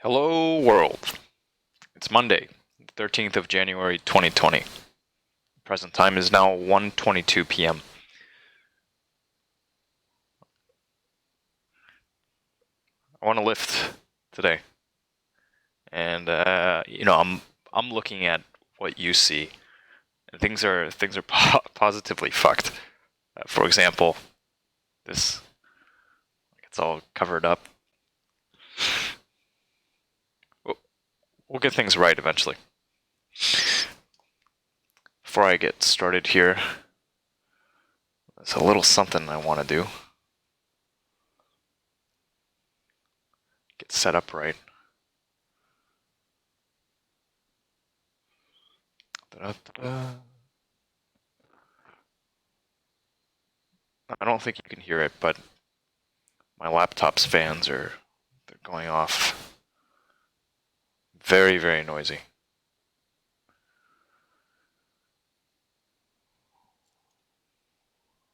Hello world. It's Monday, 13th of January 2020. Present time is now 1:22 p.m. I want to lift today. And I'm looking at what you see. And things are positively fucked. For example, this it's all covered up. We'll get things right eventually. Before I get started here, there's a little something I want to do. Get set up right. Da-da-da-da. I don't think you can hear it, but my laptop's fans they're going off. Very, very noisy.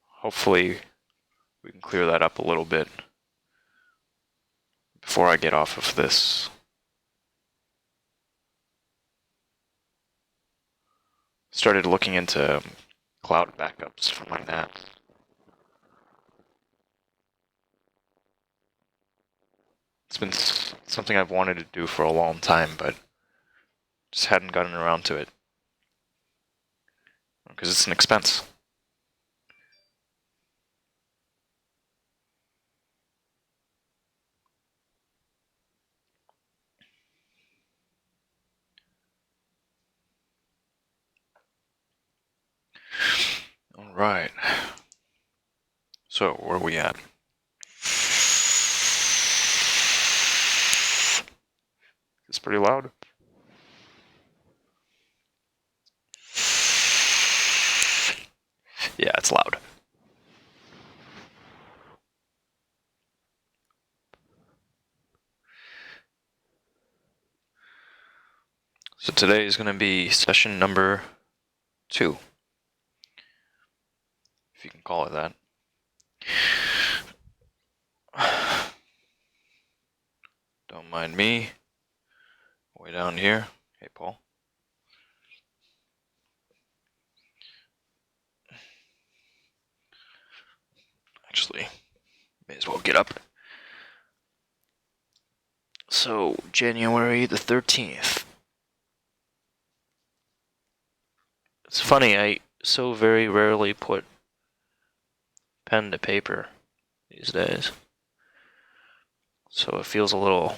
Hopefully we can clear that up a little bit before I get off of this. Started looking into cloud backups for my NAT. It's been something I've wanted to do for a long time, but just hadn't gotten around to it. Because it's an expense. Alright. So, where are we at? It's pretty loud. Yeah, it's loud. So today is going to be session number 2. If you can call it that. Don't mind me. Way down here. Hey, Paul. Actually, may as well get up. So, January the 13th. It's funny, I so very rarely put pen to paper these days. So it feels a little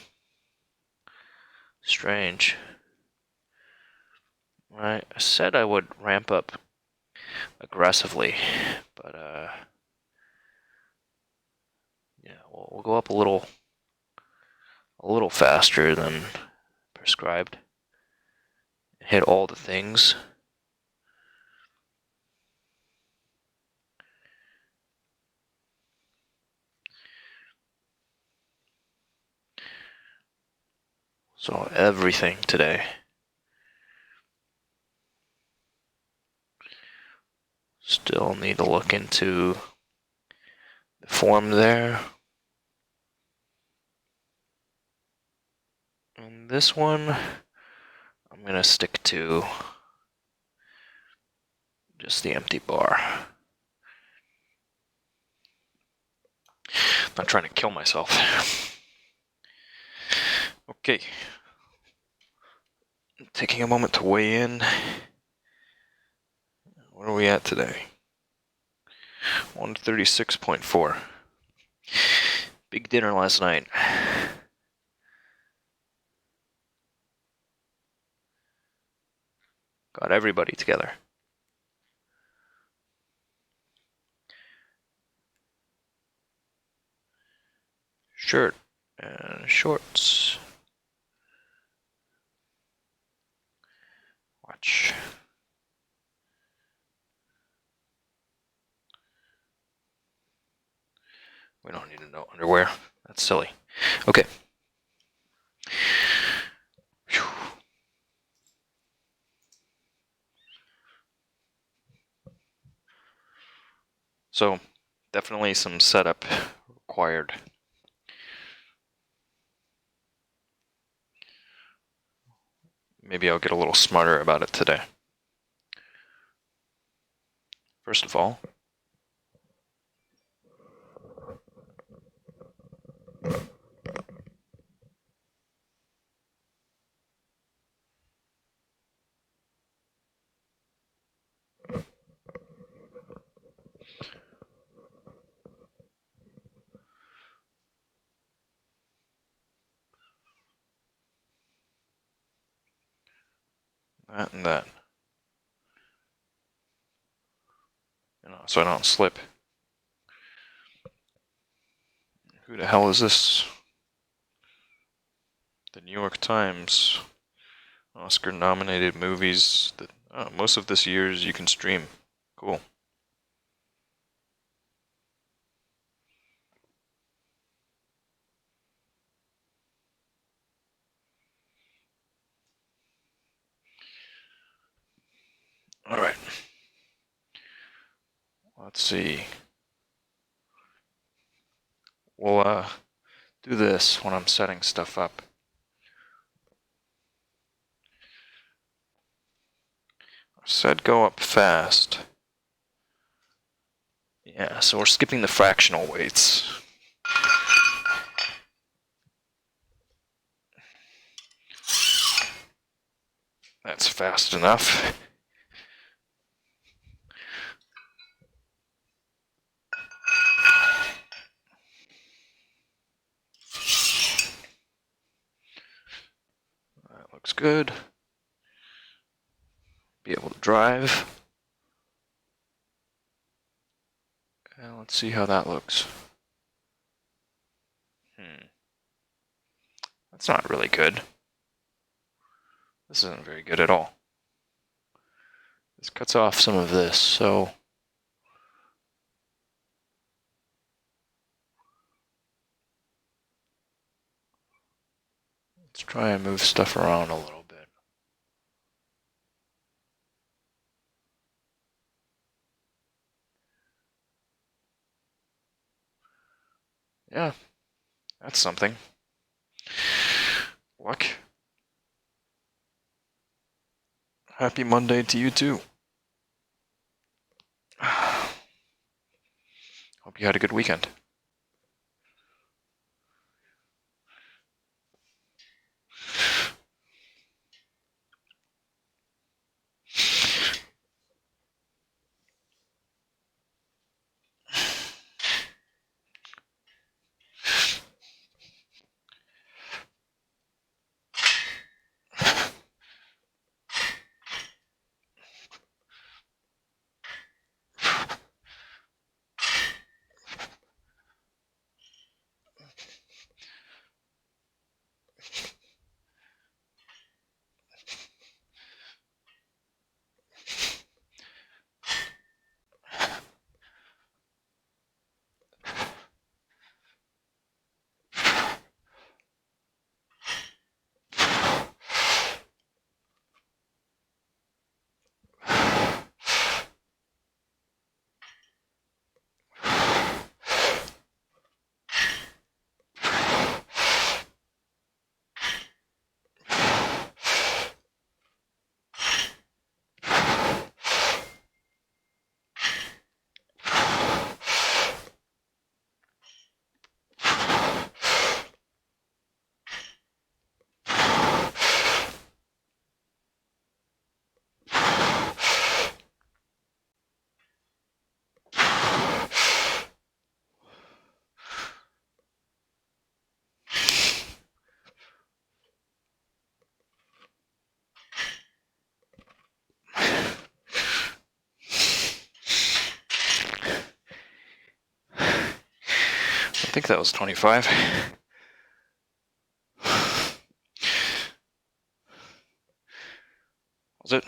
strange. Right? I said I would ramp up aggressively, but yeah, we'll go up a little faster than prescribed. Hit all the things. So everything today. Still need to look into the form there. And this one, I'm going to stick to just the empty bar. I'm not trying to kill myself. Okay. Taking a moment to weigh in. Where are we at today? 136.4. Big dinner last night. Got everybody together. Shirt and shorts. Watch. We don't need to know underwear. That's silly. Okay. Whew. So, definitely some setup required. maybe I'll get a little smarter about it today. First of all, that and that. So I don't slip. Who the hell is this? The New York Times. Oscar-nominated movies that most of this year's you can stream. Cool. All right. Let's see. We'll do this when I'm setting stuff up. I said go up fast. Yeah, so we're skipping the fractional weights. That's fast enough. That looks good. Be able to drive. And let's see how that looks. That's not really good. This isn't very good at all. This cuts off some of this, so let's try and move stuff around a little bit. Yeah, that's something. Luck. Happy Monday to you too. Hope you had a good weekend. I think that was 25. Was it?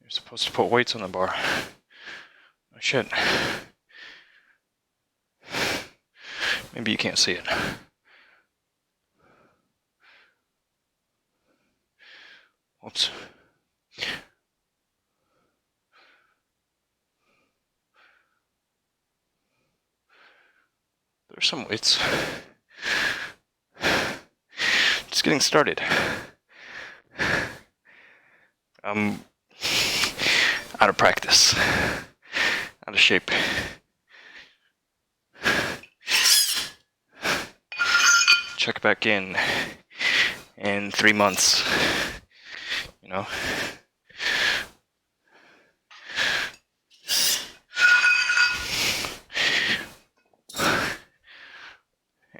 You're supposed to put weights on the bar. Oh shit. Maybe you can't see it. Whoops. There's some weights. Just getting started. I'm out of practice, out of shape. Check back in 3 months, you know?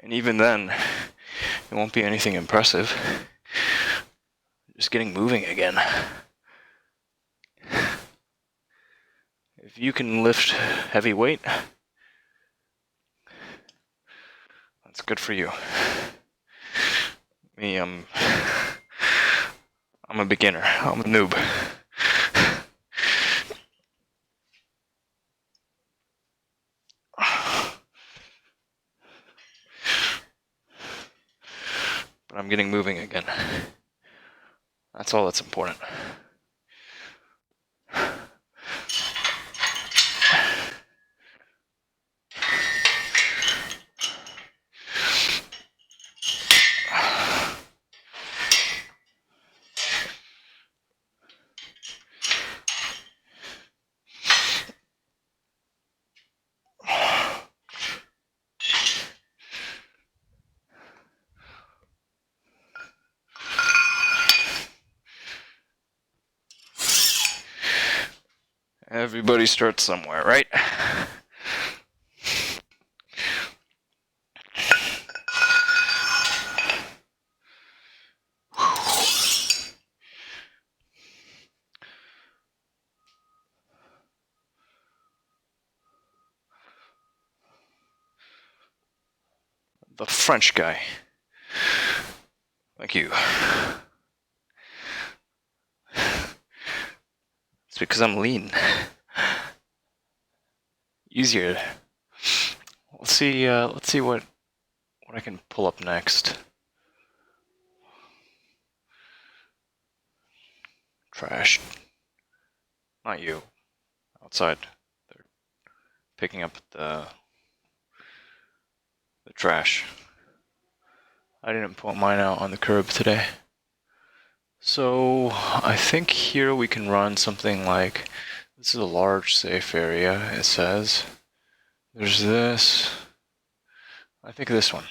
And even then, it won't be anything impressive. Just getting moving again. If you can lift heavy weight, that's good for you. Me, I'm a beginner. I'm a noob. But I'm getting moving again. That's all that's important. Everybody starts somewhere, right? The French guy. Thank you. It's because I'm lean. Easier. Let's see what I can pull up next. Trash. Not you. Outside. They're picking up the trash. I didn't put mine out on the curb today. So I think here we can run something like, this is a large safe area, it says. There's this. I think this one.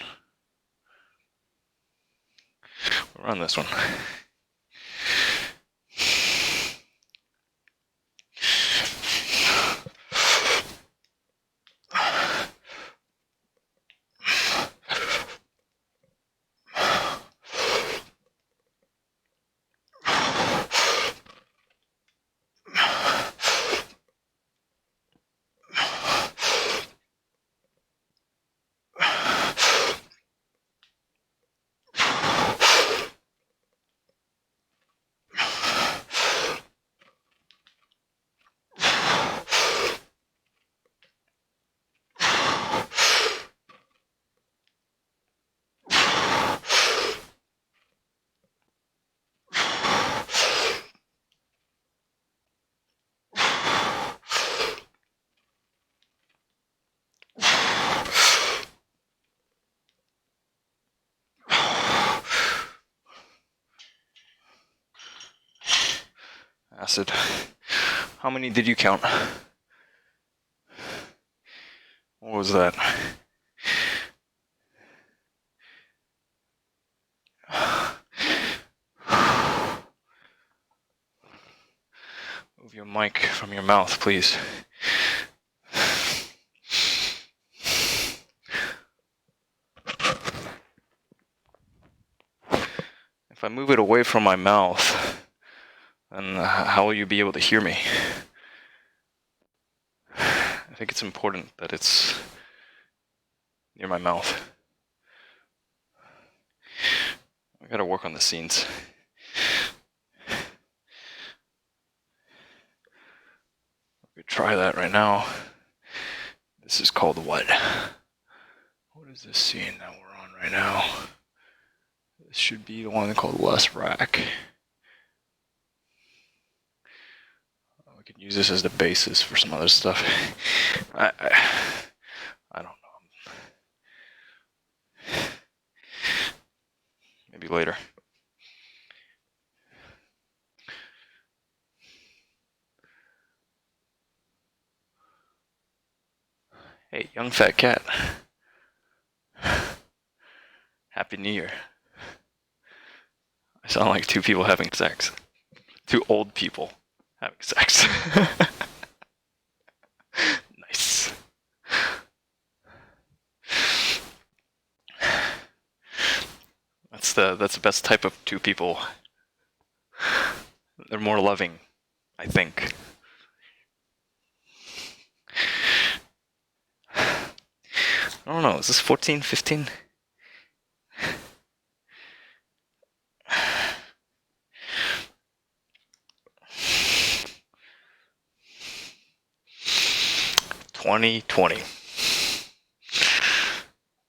We'll run this one. Acid. How many did you count? What was that? Move your mic from your mouth, please. If I move it away from my mouth, then how will you be able to hear me? I think it's important that it's near my mouth. I gotta work on the scenes. We could try that right now. This is called what? What is this scene that we're on right now? This should be the one called Less Rack. We could use this as the basis for some other stuff. I don't know. you later. Hey, young fat cat. Happy New Year. I sound like two people having sex. Two old people having sex. Nice. That's the best type of two people. They're more loving, I think. I don't know, is this 14, 15? $2020.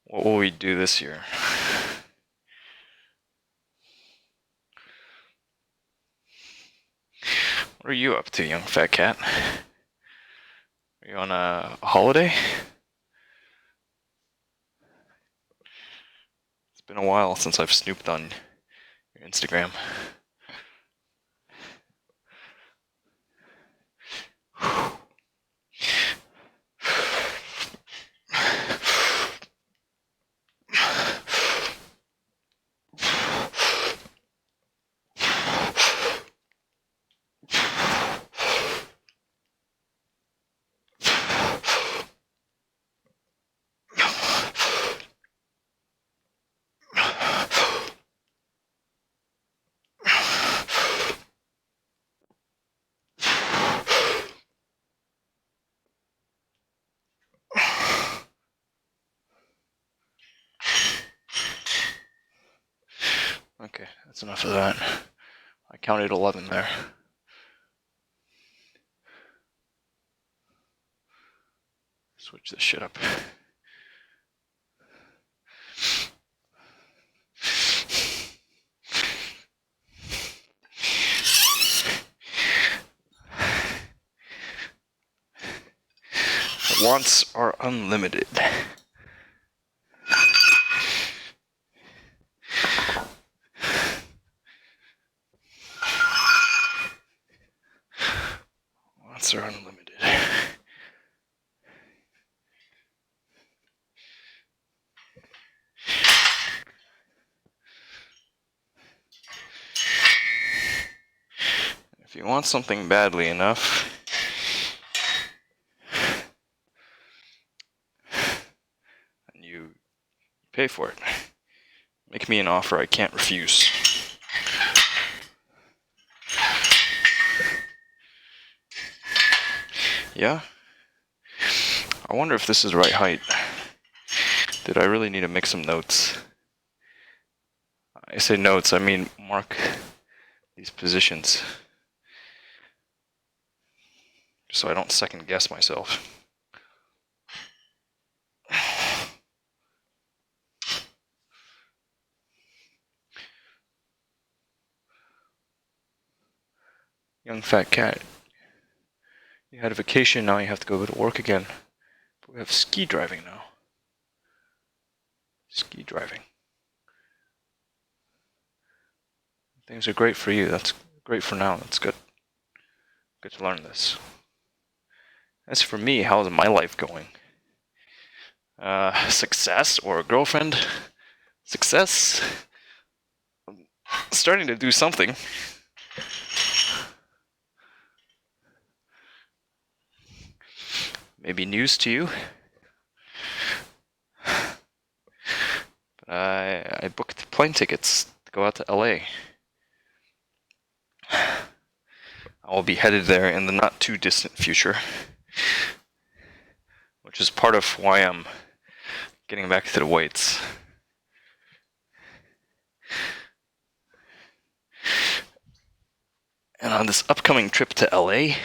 What will we do this year? What are you up to, young fat cat? Are you on a holiday? It's been a while since I've snooped on your Instagram. Okay, that's enough of that. I counted 11 there. Switch this shit up. Wants are unlimited. Wants are unlimited. If you want something badly enough, and you pay for it. Make me an offer I can't refuse. Yeah? I wonder if this is the right height. Did I really need to make some notes? I say notes, I mean mark these positions. So I don't second guess myself. Young fat cat. You had a vacation, now you have to go to work again. But we have ski driving now. Ski driving. Things are great for you, that's great for now, that's good. Good to learn this. As for me, how's my life going? Success or a girlfriend? Success? I'm starting to do something. Maybe news to you. But I booked plane tickets to go out to LA. I will be headed there in the not too distant future. Which is part of why I'm getting back to the weights. And on this upcoming trip to LA,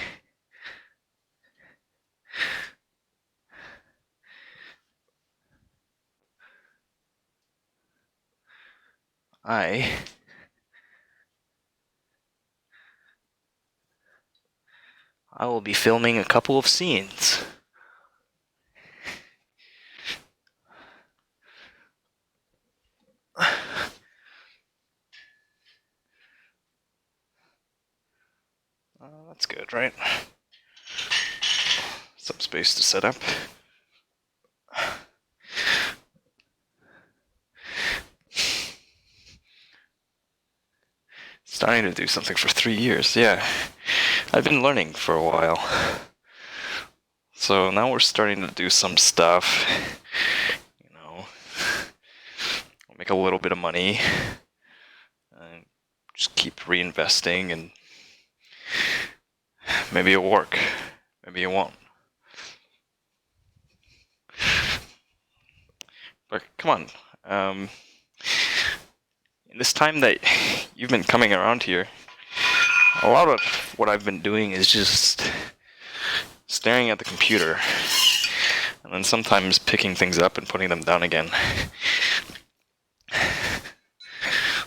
I will be filming a couple of scenes. That's good, right? Some space to set up. Starting to do something for 3 years, yeah. I've been learning for a while. So now we're starting to do some stuff. You know, we'll make a little bit of money and just keep reinvesting, and maybe it'll work. Maybe it won't. But come on. In this time that you've been coming around here, a lot of what I've been doing is just staring at the computer and then sometimes picking things up and putting them down again.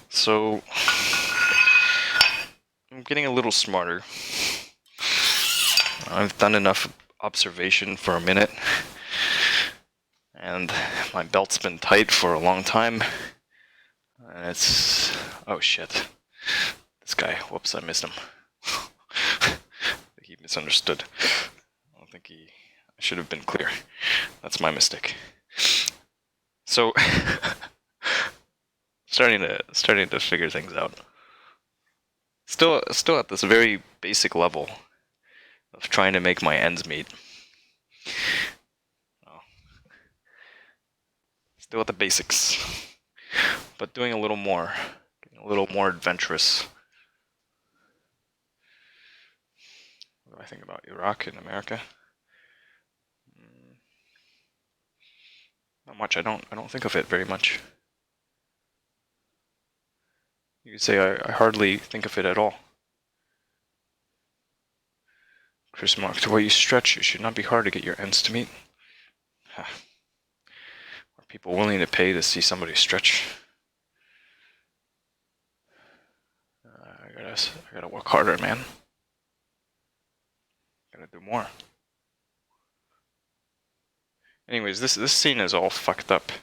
So I'm getting a little smarter. I've done enough observation for a minute, and my belt's been tight for a long time. And it's... oh shit. This guy, whoops, I missed him. I think he misunderstood. I don't think I should have been clear. That's my mistake. So, starting to figure things out. Still at this very basic level of trying to make my ends meet. Still at the basics, but doing a little more adventurous. What do I think about Iraq and America? Not much. I don't think of it very much. You could say I hardly think of it at all. Chris Mark, the way you stretch, it should not be hard to get your ends to meet. Are people willing to pay to see somebody stretch? I gotta work harder, man. Gotta do more. Anyways, this scene is all fucked up.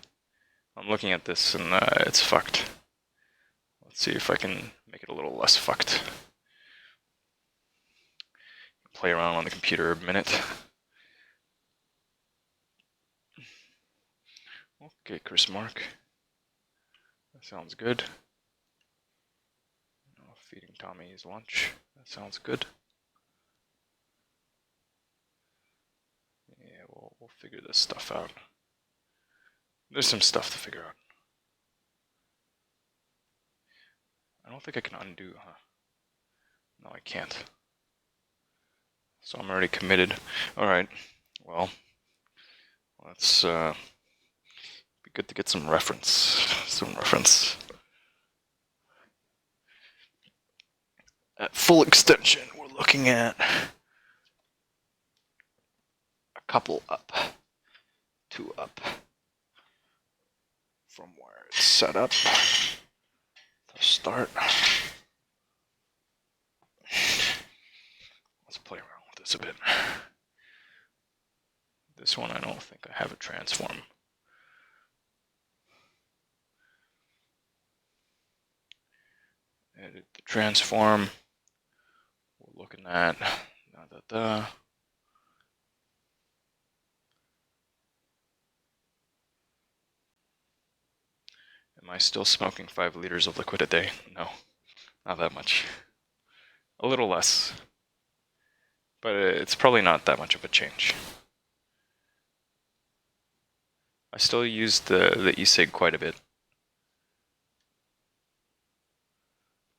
I'm looking at this and it's fucked. Let's see if I can make it a little less fucked. Play around on the computer a minute. Okay, Chris Mark. That sounds good. Feeding Tommy his lunch. That sounds good. Yeah, we'll figure this stuff out. There's some stuff to figure out. I don't think I can undo, huh? No, I can't. So I'm already committed. Alright, well, let's be good to get some reference. At full extension, we're looking at a couple up, 2 up, from where it's set up to start. Let's play around with this a bit. This one I don't think I have a transform. Edit the transform. We're looking at Am I still smoking 5 liters of liquid a day? No, not that much. A little less. But it's probably not that much of a change. I still use the e-cig quite a bit.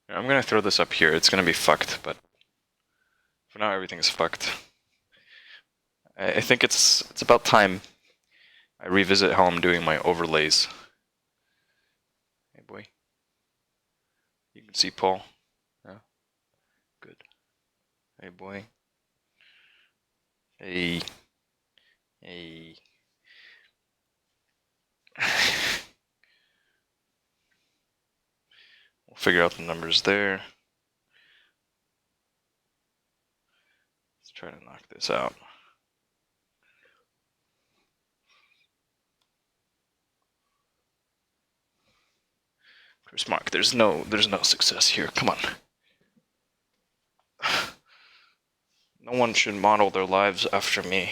I'm gonna throw this up here. It's gonna be fucked, but for now everything is fucked. I think it's about time I revisit how I'm doing my overlays. Hey boy. You can see Paul. Yeah. Good. Hey boy. Hey. Hey. We'll figure out the numbers there. Let's try to knock this out. Chris Mark, there's no success here. Come on. No one should model their lives after me.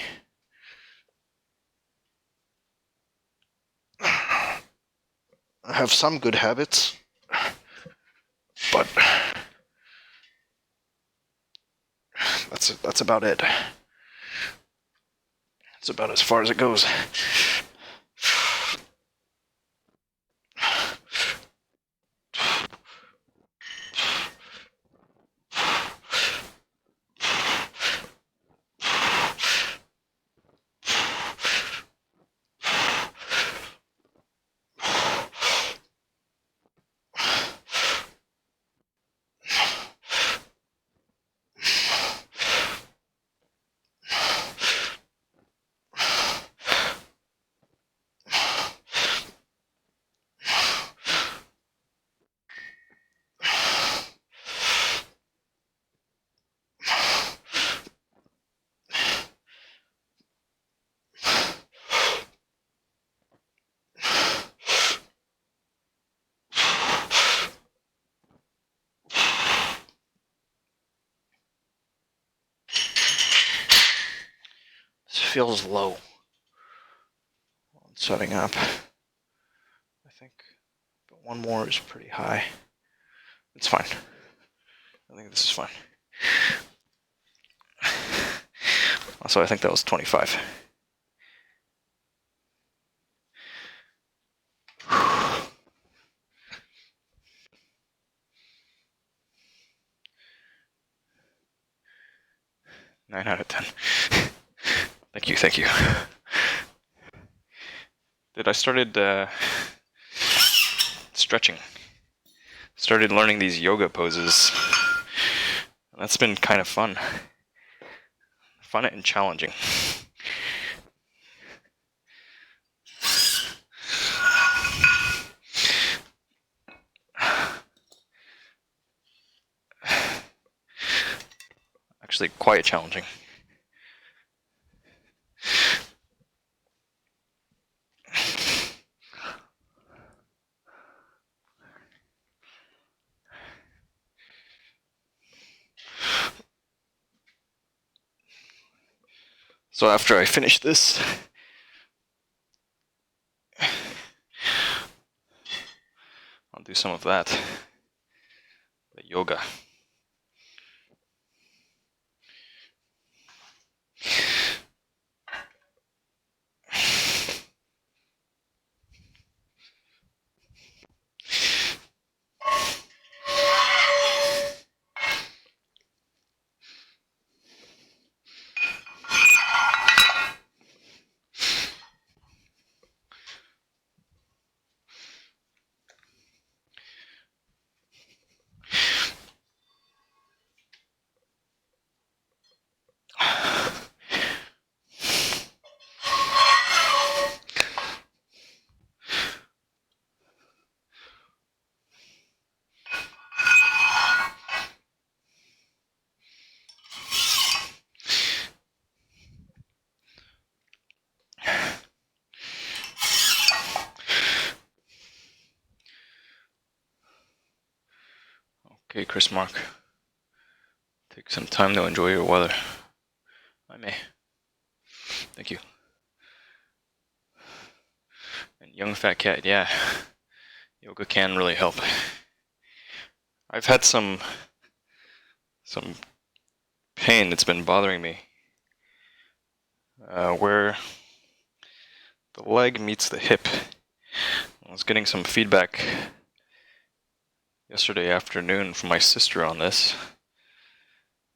I have some good habits, but that's about it. It's about as far as it goes. This feels low. Setting up, I think, but one more is pretty high. It's fine. I think this is fine. Also, I think that was 25. Nine out of 10. Thank you. I started stretching. Started learning these yoga poses. That's been kind of fun. Fun and challenging. Actually, quite challenging. So after I finish this, I'll do some of that. The yoga. Okay, Chris Mark. Take some time to enjoy your weather. I may. Thank you. And young fat cat, yeah. Yoga can really help. I've had some pain that's been bothering me. Where the leg meets the hip. I was getting some feedback yesterday afternoon from my sister on this.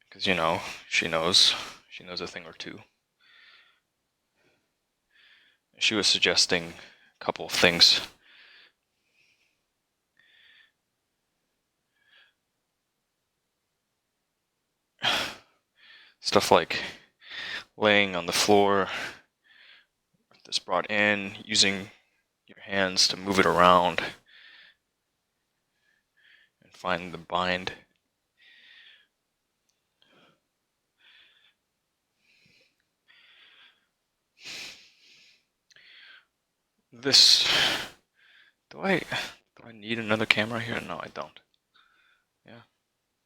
Because, you know, she knows a thing or two. She was suggesting a couple of things. Stuff like laying on the floor, this brought in, using your hands to move it around and find the bind. This, do I need another camera here? No, I don't. Yeah,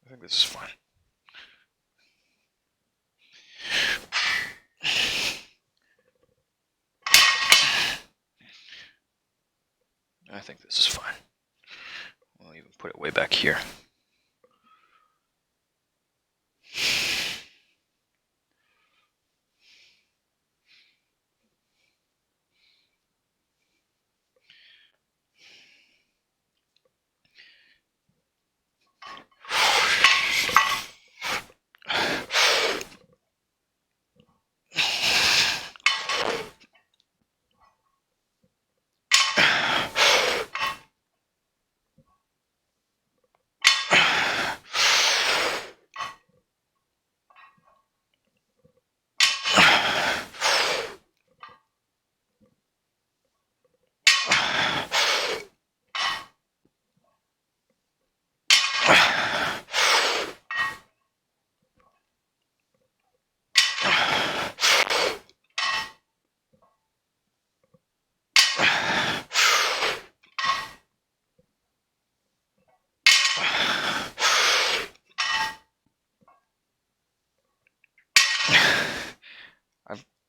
I think this is fine. I think this is fine. We'll even put it way back here.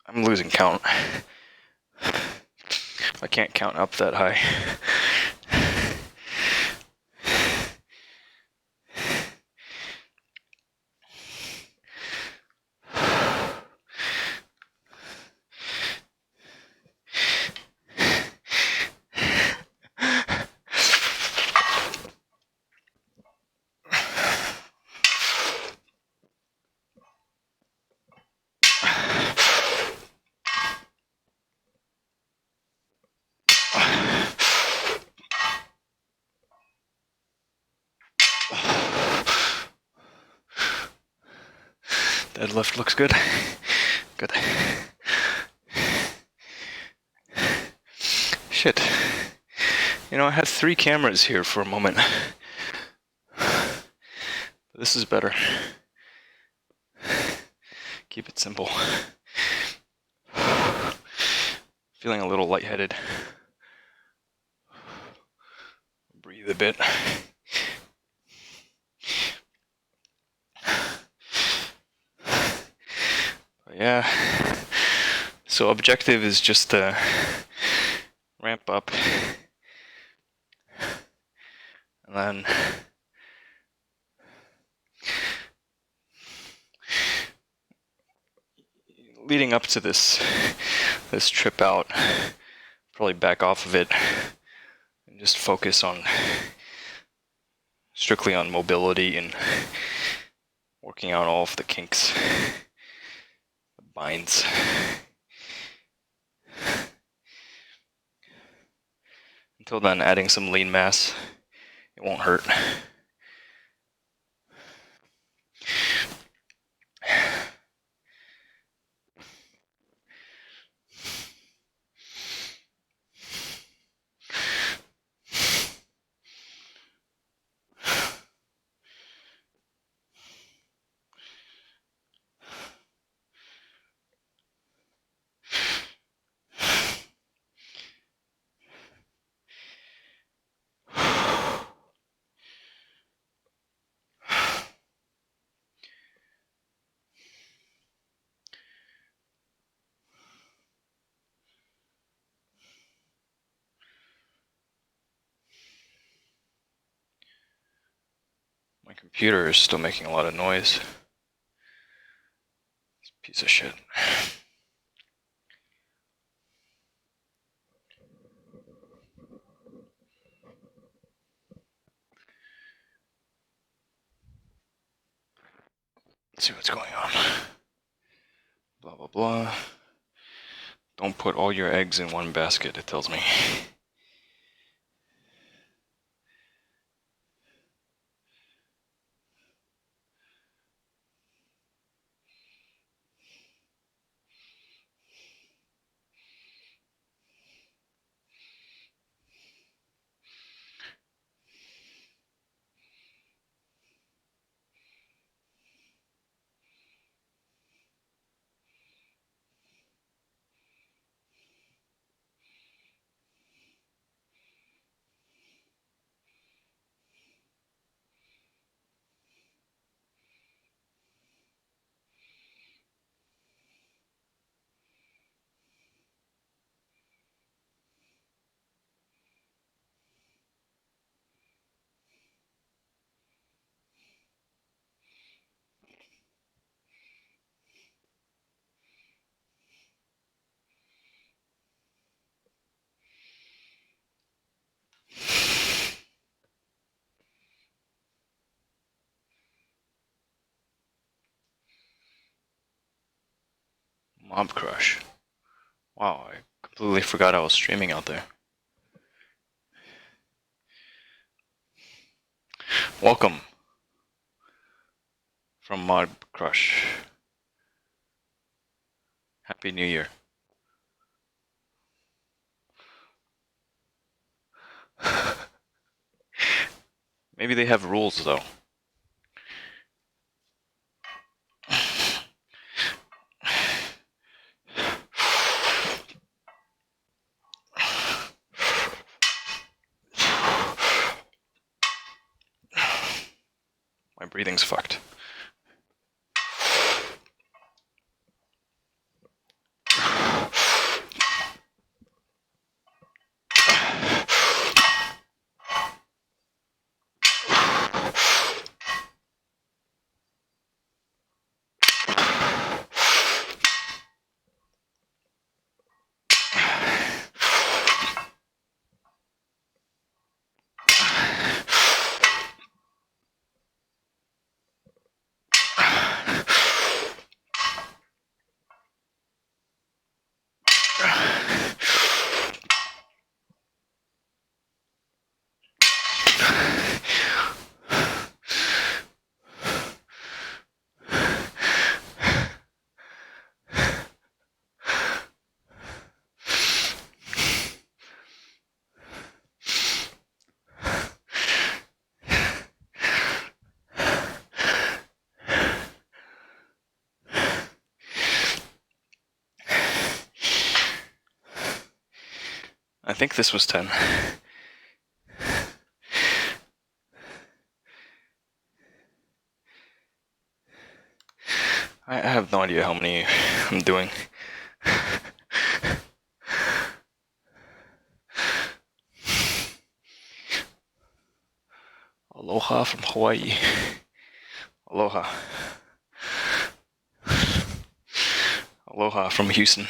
I'm losing count. I can't count up that high. Deadlift looks good. Good. Shit. You know, I had 3 cameras here for a moment. This is better. Keep it simple. Feeling a little lightheaded. Breathe a bit. But yeah. So objective is just to ramp up. And then leading up to this trip out, probably back off of it and just focus on strictly on mobility and working out all of the kinks, the binds. Until then, adding some lean mass, it won't hurt. My computer is still making a lot of noise. Piece of shit. Let's see what's going on. Blah, blah, blah. Don't put all your eggs in one basket, it tells me. Mob Crush. Wow, I completely forgot I was streaming out there. Welcome from Mob Crush. Happy New Year. Maybe they have rules though. My breathing's fucked. I think this was 10. I have no idea how many I'm doing. Aloha from Hawaii. Aloha. Aloha from Houston.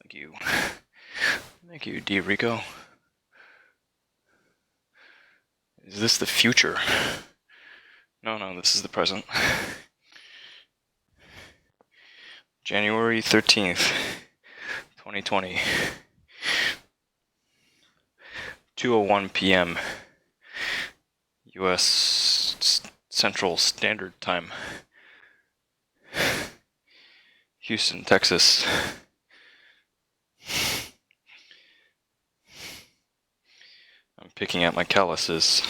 Thank you. Thank you, D. Rico. Is this the future? No, this is the present. January 13th, 2020. 2:01 p.m. U.S. Central Standard Time. Houston, Texas. I'm picking at my calluses.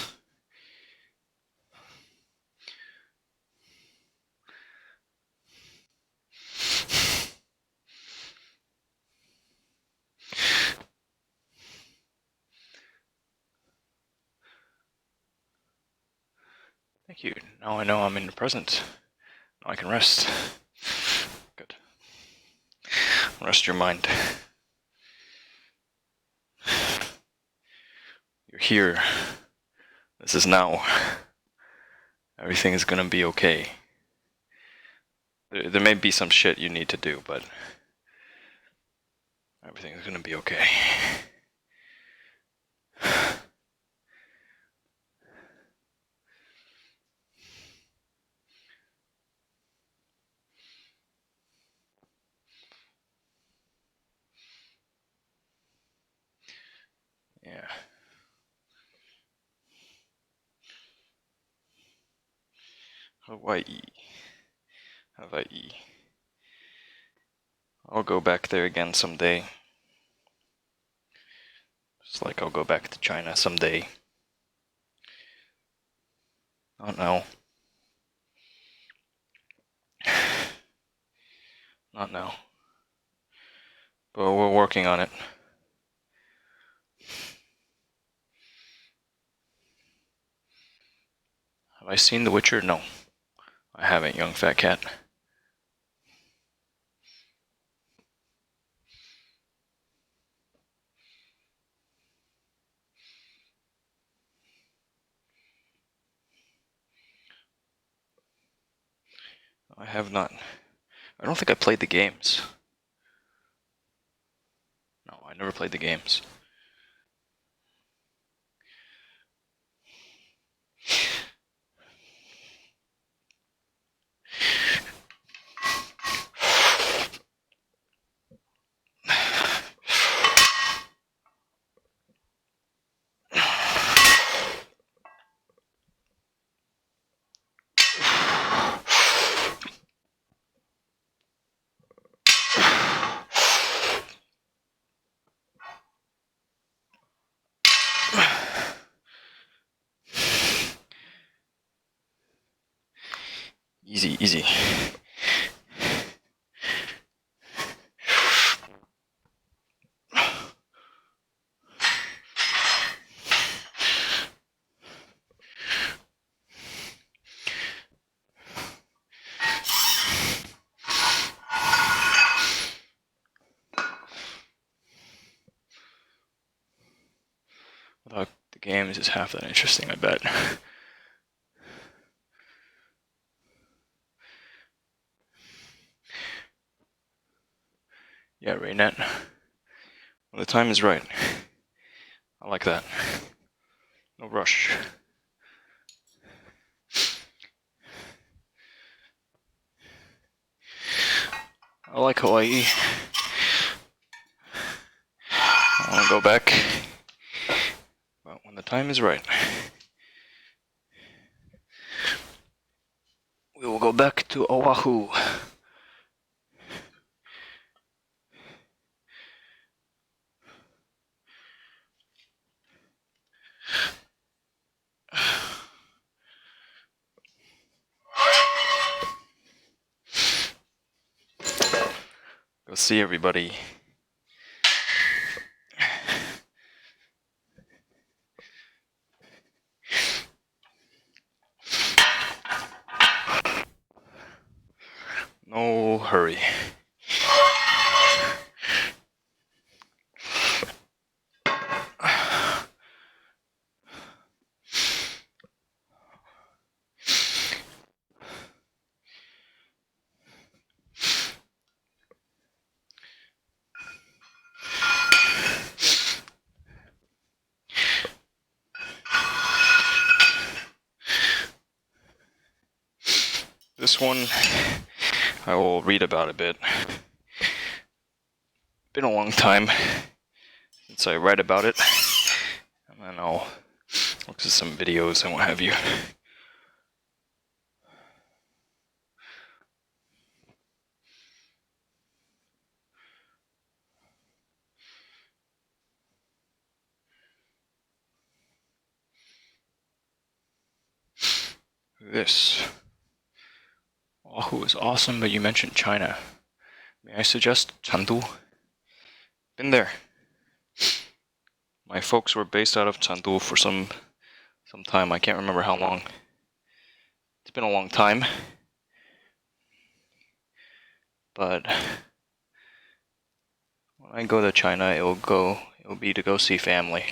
Thank you. Now I know I'm in the present. Now I can rest. Good. Rest your mind. You're here. This is now. Everything is gonna be okay. There may be some shit you need to do, but everything is gonna be okay. Yeah. Hawaii. Hawaii. I'll go back there again someday. Just like I'll go back to China someday. Not now. Not now. But we're working on it. Have I seen The Witcher? No. I haven't, young fat cat. I have not. I don't think I played the games. No, I never played the games. Easy, easy. Without the games is half that interesting, I bet. Yeah, Raynet. When the time is right. I like that. No rush. I like Hawaii. I want to go back. But when the time is right, we will go back to Oahu. Go see everybody. No hurry. This one, I will read about a bit. Been a long time since I read about it, and then I'll look at some videos and what have you. This. Oahu is awesome, but you mentioned China. May I suggest Chengdu? Been there. My folks were based out of Chengdu for some time. I can't remember how long. It's been a long time. But when I go to China, it'll be to go see family.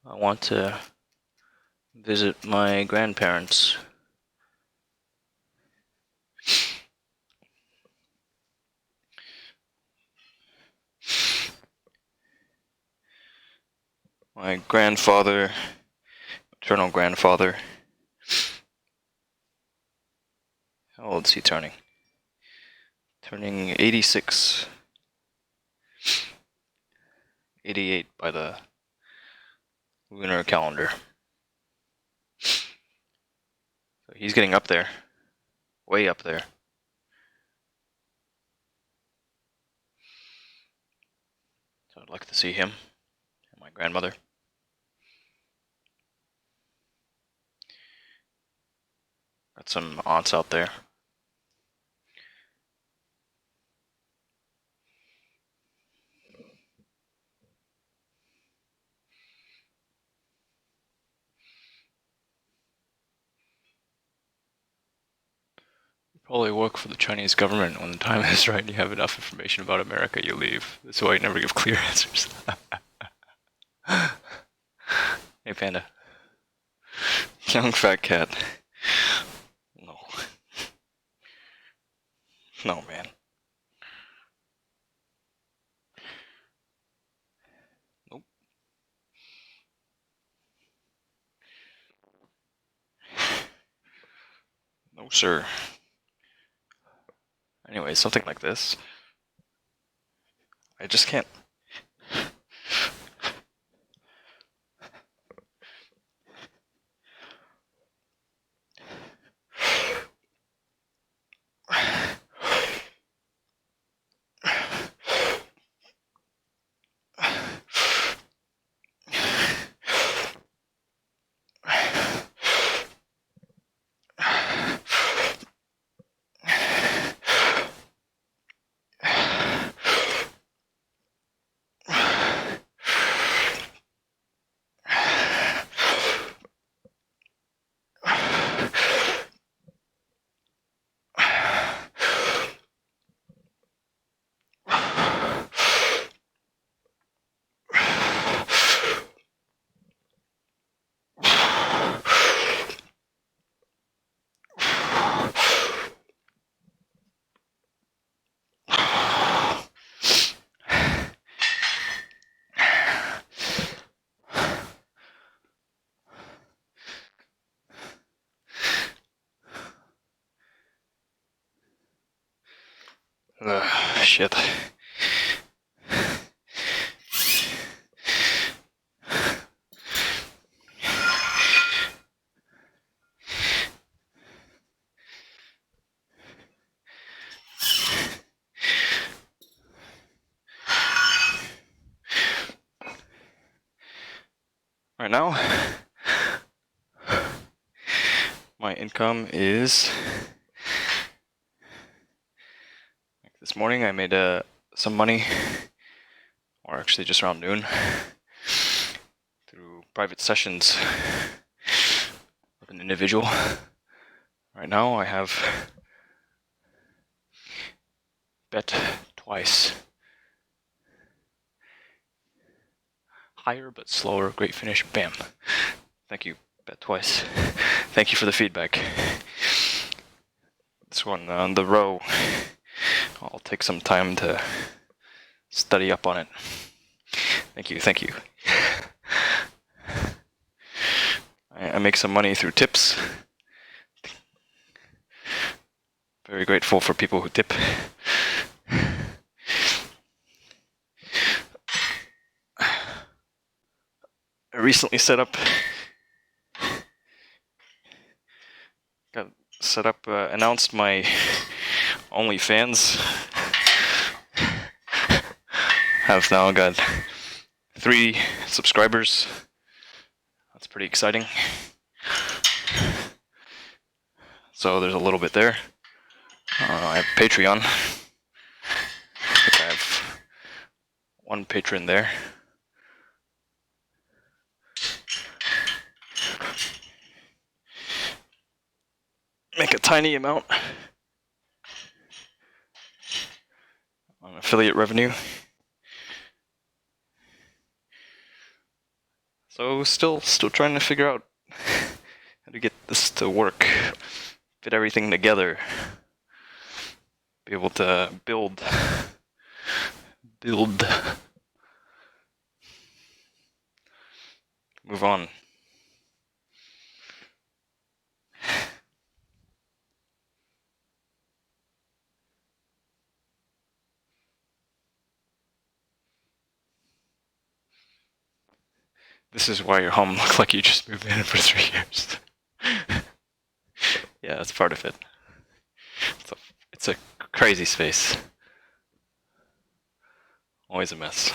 I want to visit my grandparents. My grandfather, maternal grandfather. How old is he turning? Turning 86. 88 by the lunar calendar. So he's getting up there. Way up there. So I'd like to see him and my grandmother. Got some aunts out there. Probably work for the Chinese government. When the time is right and you have enough information about America, you leave. That's why I never give clear answers. Hey, Panda. Young fat cat. No. No, man. Nope. No, sir. Anyway, something like this. I just can't. shit. Right now, my income is, like this morning I made some money, or actually just around noon, through private sessions with an individual. Right now I have bet twice. Higher but slower, great finish, bam. Thank you, bet twice. Thank you for the feedback. This one on the row, I'll take some time to study up on it. Thank you, thank you. I make some money through tips. Very grateful for people who tip. I recently announced my OnlyFans. Have now got 3 subscribers. That's pretty exciting. So there's a little bit there. I have Patreon. I have 1 patron there. Make a tiny amount on affiliate revenue. So still trying to figure out how to get this to work, fit everything together, be able to build, move on. This is why your home looks like you just moved in for 3 years. Yeah, that's part of it. It's a crazy space. Always a mess.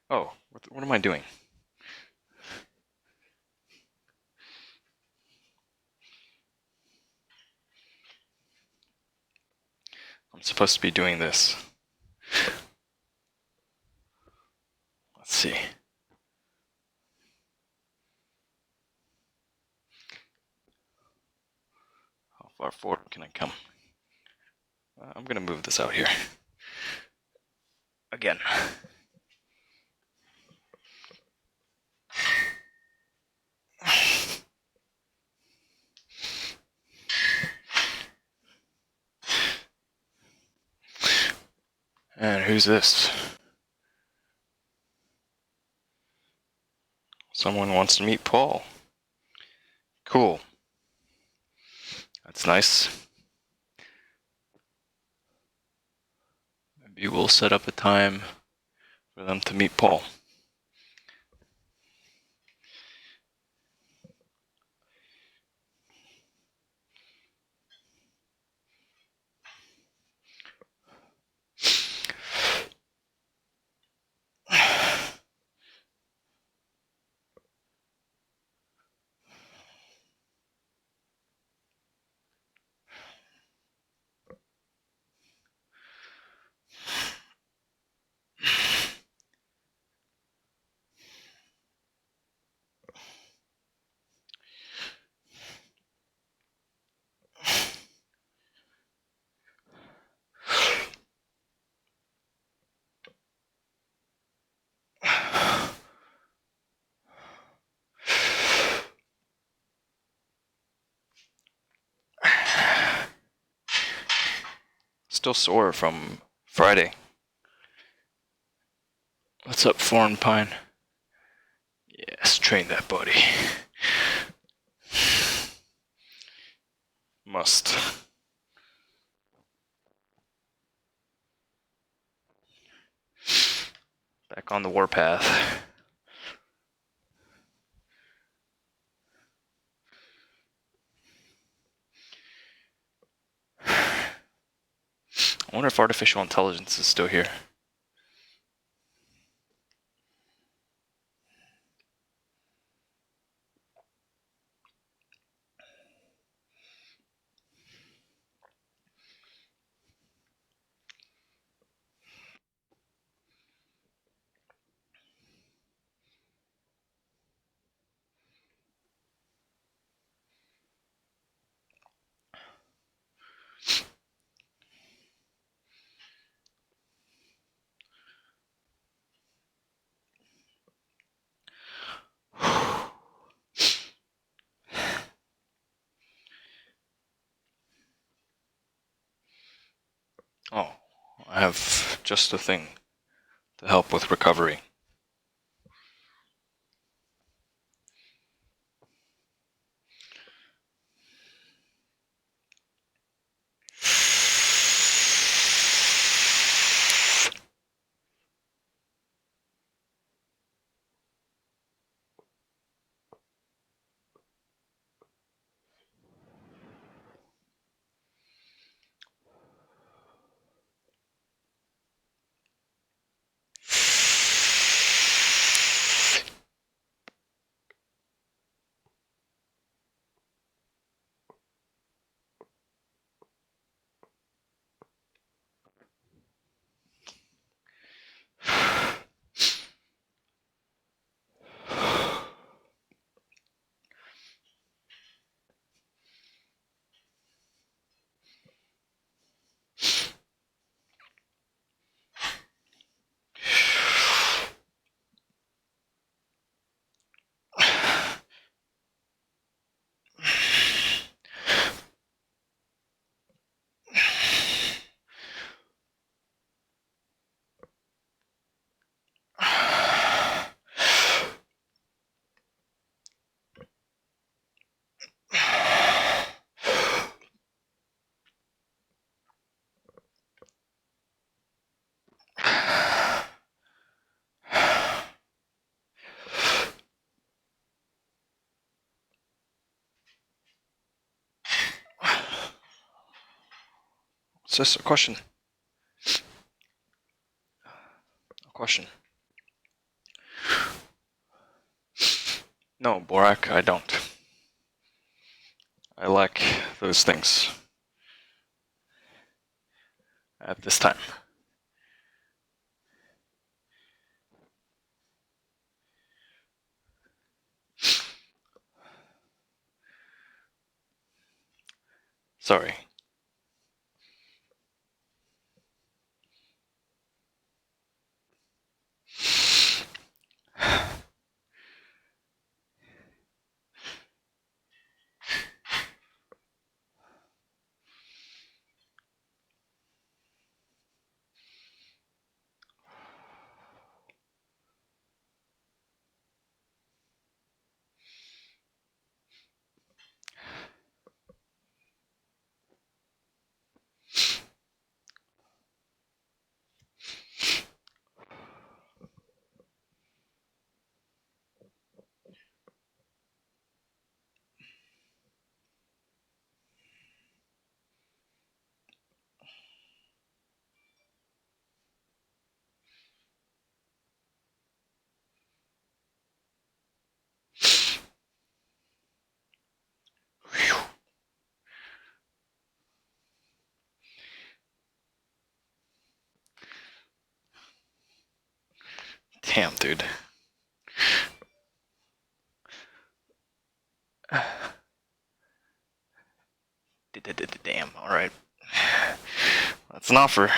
Oh, what am I doing? I'm supposed to be doing this. Let's see. How far forward can I come? I'm gonna move this out here. Again. And who's this? Someone wants to meet Paul. Cool. That's nice. Maybe we'll set up a time for them to meet Paul. Still sore from Friday. What's up, Foreign Pine? Yes, train that body. Must. Back on the warpath. I wonder if artificial intelligence is still here. Oh, I have just the thing to help with recovery. It's just a question. A question. No, Borak, I don't. I lack those things. At this time. Sorry. Damn, dude. Damn, alright. That's an offer.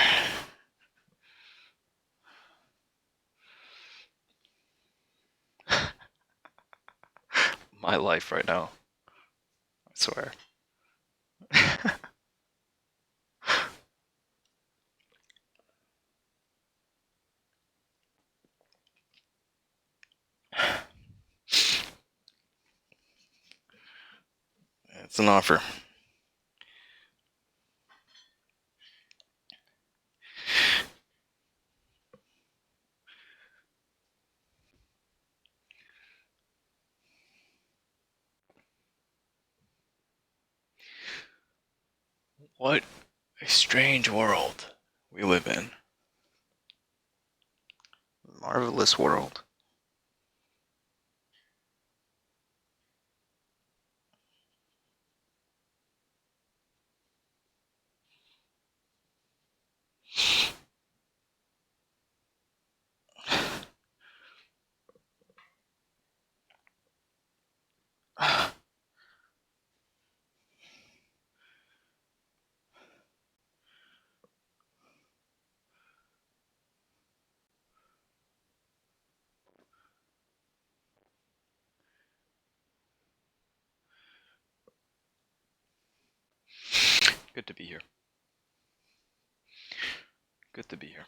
My life right now. I swear. It's an offer. What a strange world we live in. Marvelous world. Good to be here. Good to be here.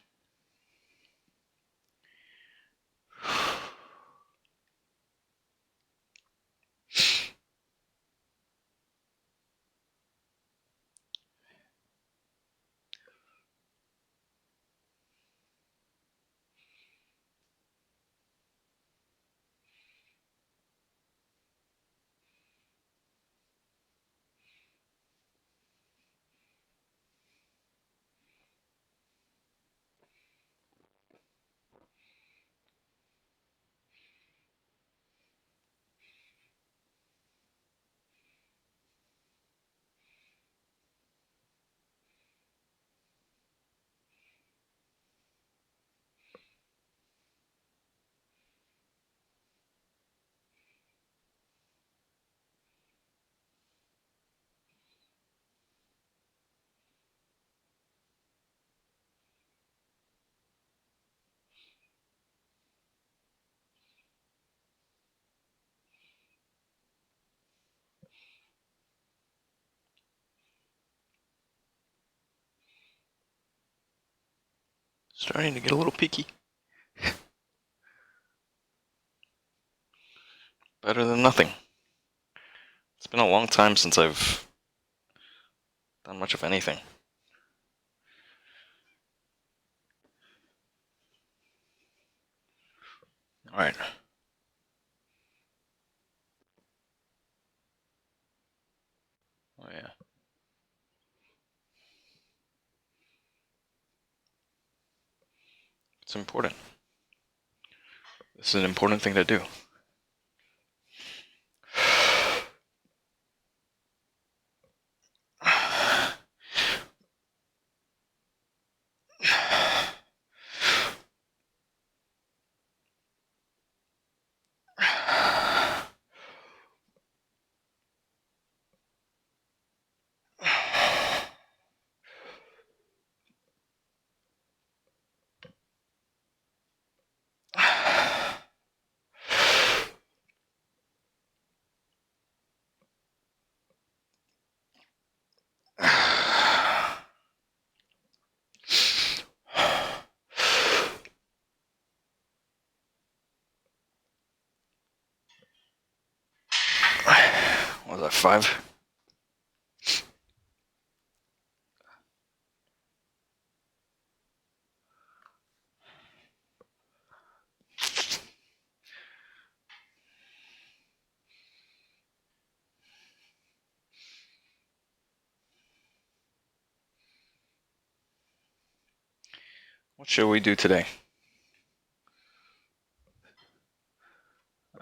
Starting to get a little picky. Better than nothing. It's been a long time since I've done much of anything. Alright. Oh yeah. It's important. This is an important thing to do. What was that, 5? What shall we do today?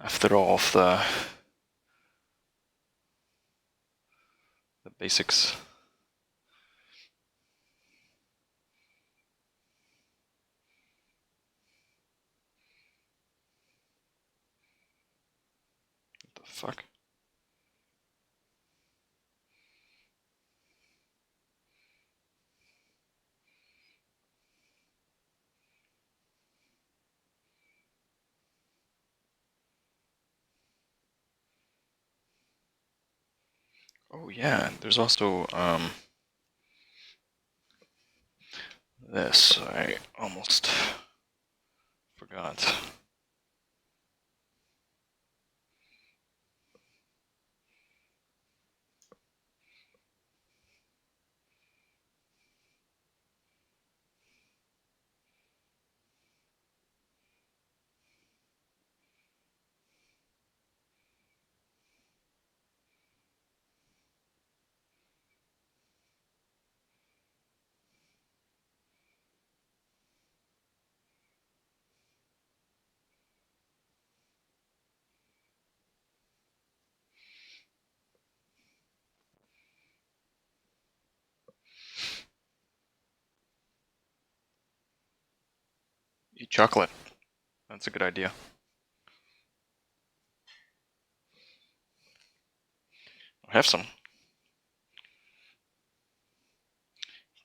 After all of the basics. What the fuck? Oh yeah, there's also this. I almost forgot. Eat chocolate. That's a good idea. Have some.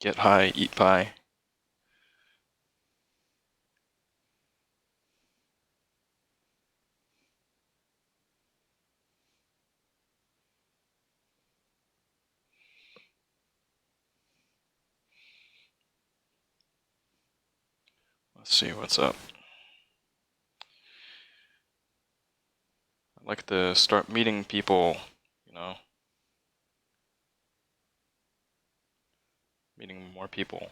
Get high, eat pie. Let's see what's up. I'd like to start meeting people, you know. Meeting more people.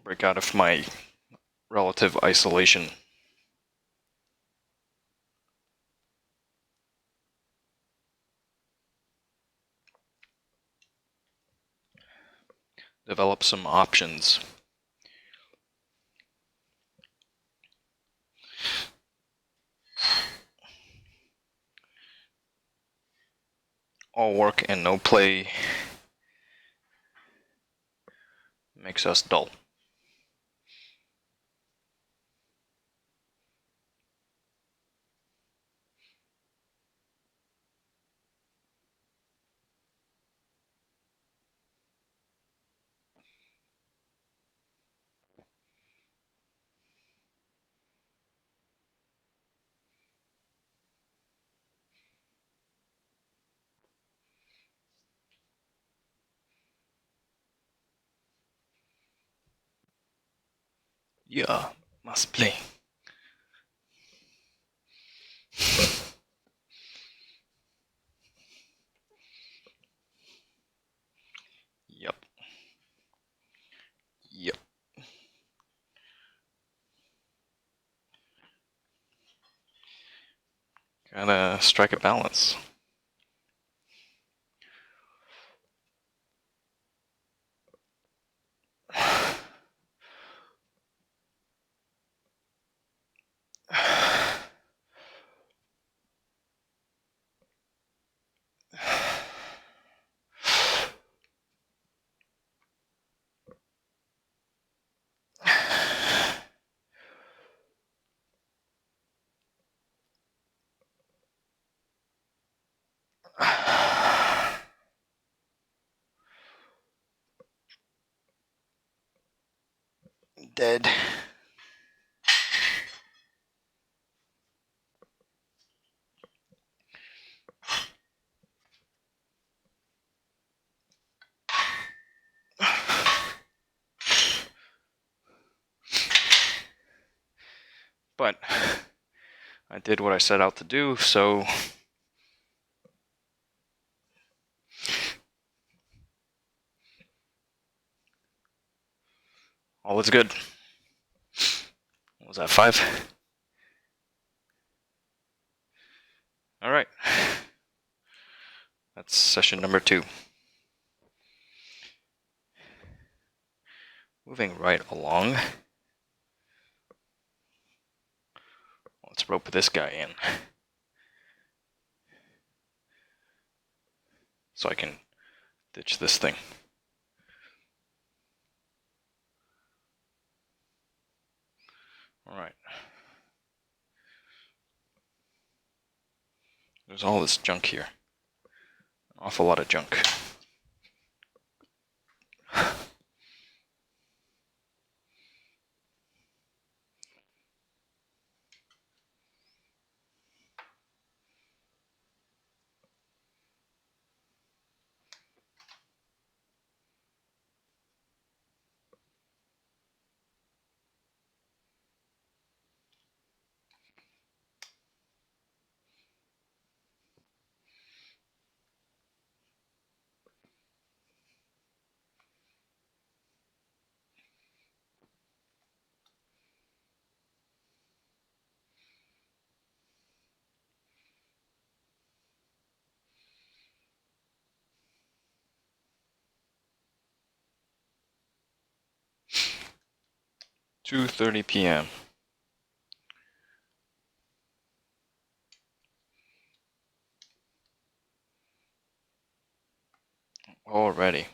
Break out of my relative isolation. Develop some options. All work and no play makes us dull. Yeah, must play. Yep. Yep. Gotta strike a balance. Dead. But I did what I set out to do, so all is good. What was that, 5? Alright. That's session number 2. Moving right along. Let's rope this guy in. So I can ditch this thing. Alright. There's all this junk here. An awful lot of junk. (2:30 p.m.) already.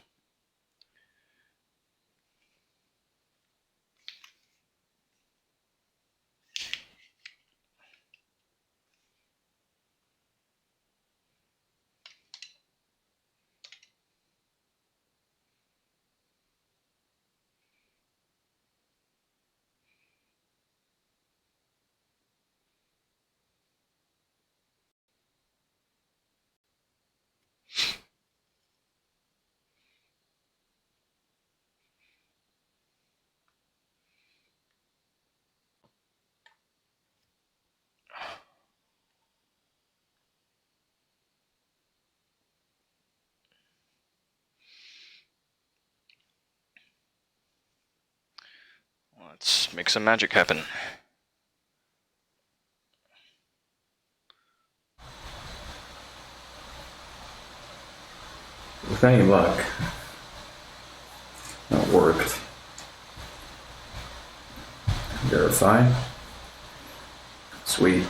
Let's make some magic happen. With any luck, that worked. Verify. Sweet.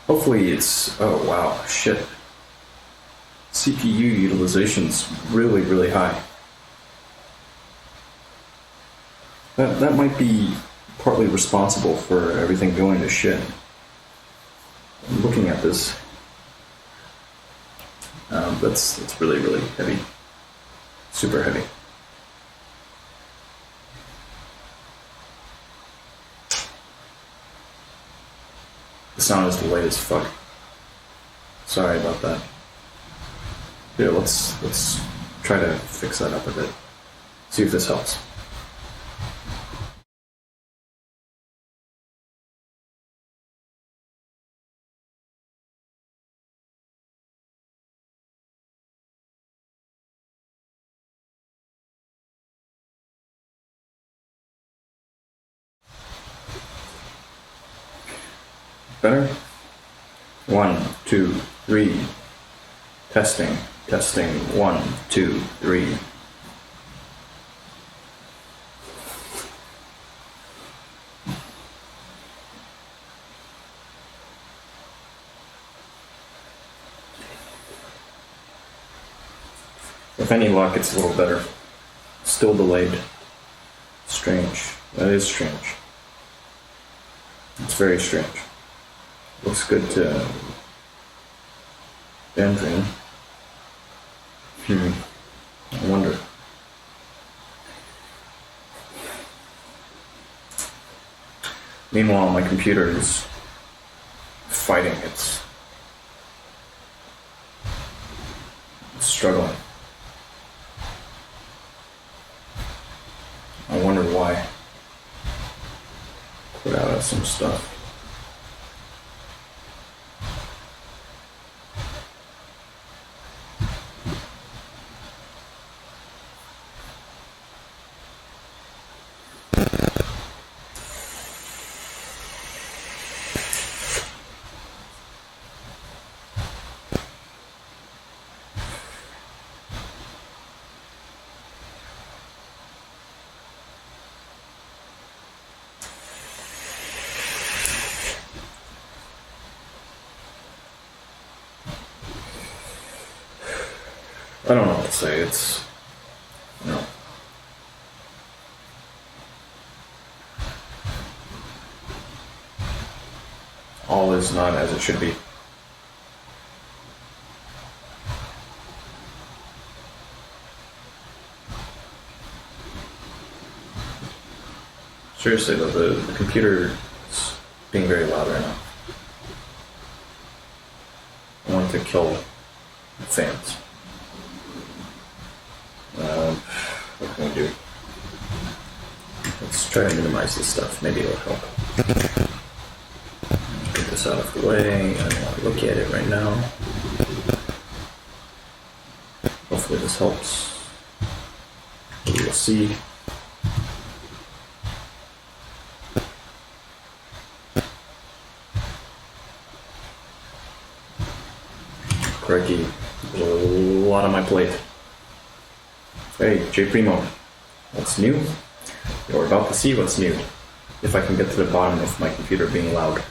Hopefully it's... oh wow, shit. CPU utilization's really, really high. That might be partly responsible for everything going to shit. I'm looking at this. That's really, really heavy. Super heavy. The sound is delayed as fuck. Sorry about that. Yeah, let's try to fix that up a bit. See if this helps. Better? 1, 2, 3. Testing. Testing. 1, 2, 3. With any luck, it's a little better. Still delayed. Strange. That is strange. It's very strange. Looks good to benzene. I wonder. Meanwhile, my computer is fighting. It's struggling. I wonder why. Put out some stuff. I don't know what to say. It's, you know, all is not as it should be. Seriously though, the computer is being very loud right now. I want to kill the fans. What can we do? Let's try to minimize this stuff. Maybe it'll help. Get this out of the way. I don't want to look at it right now. Hopefully this helps. We will see. Crikey. There's a lot on my plate. Hey, J Primo, what's new? You're about to see what's new, if I can get to the bottom of my computer being loud.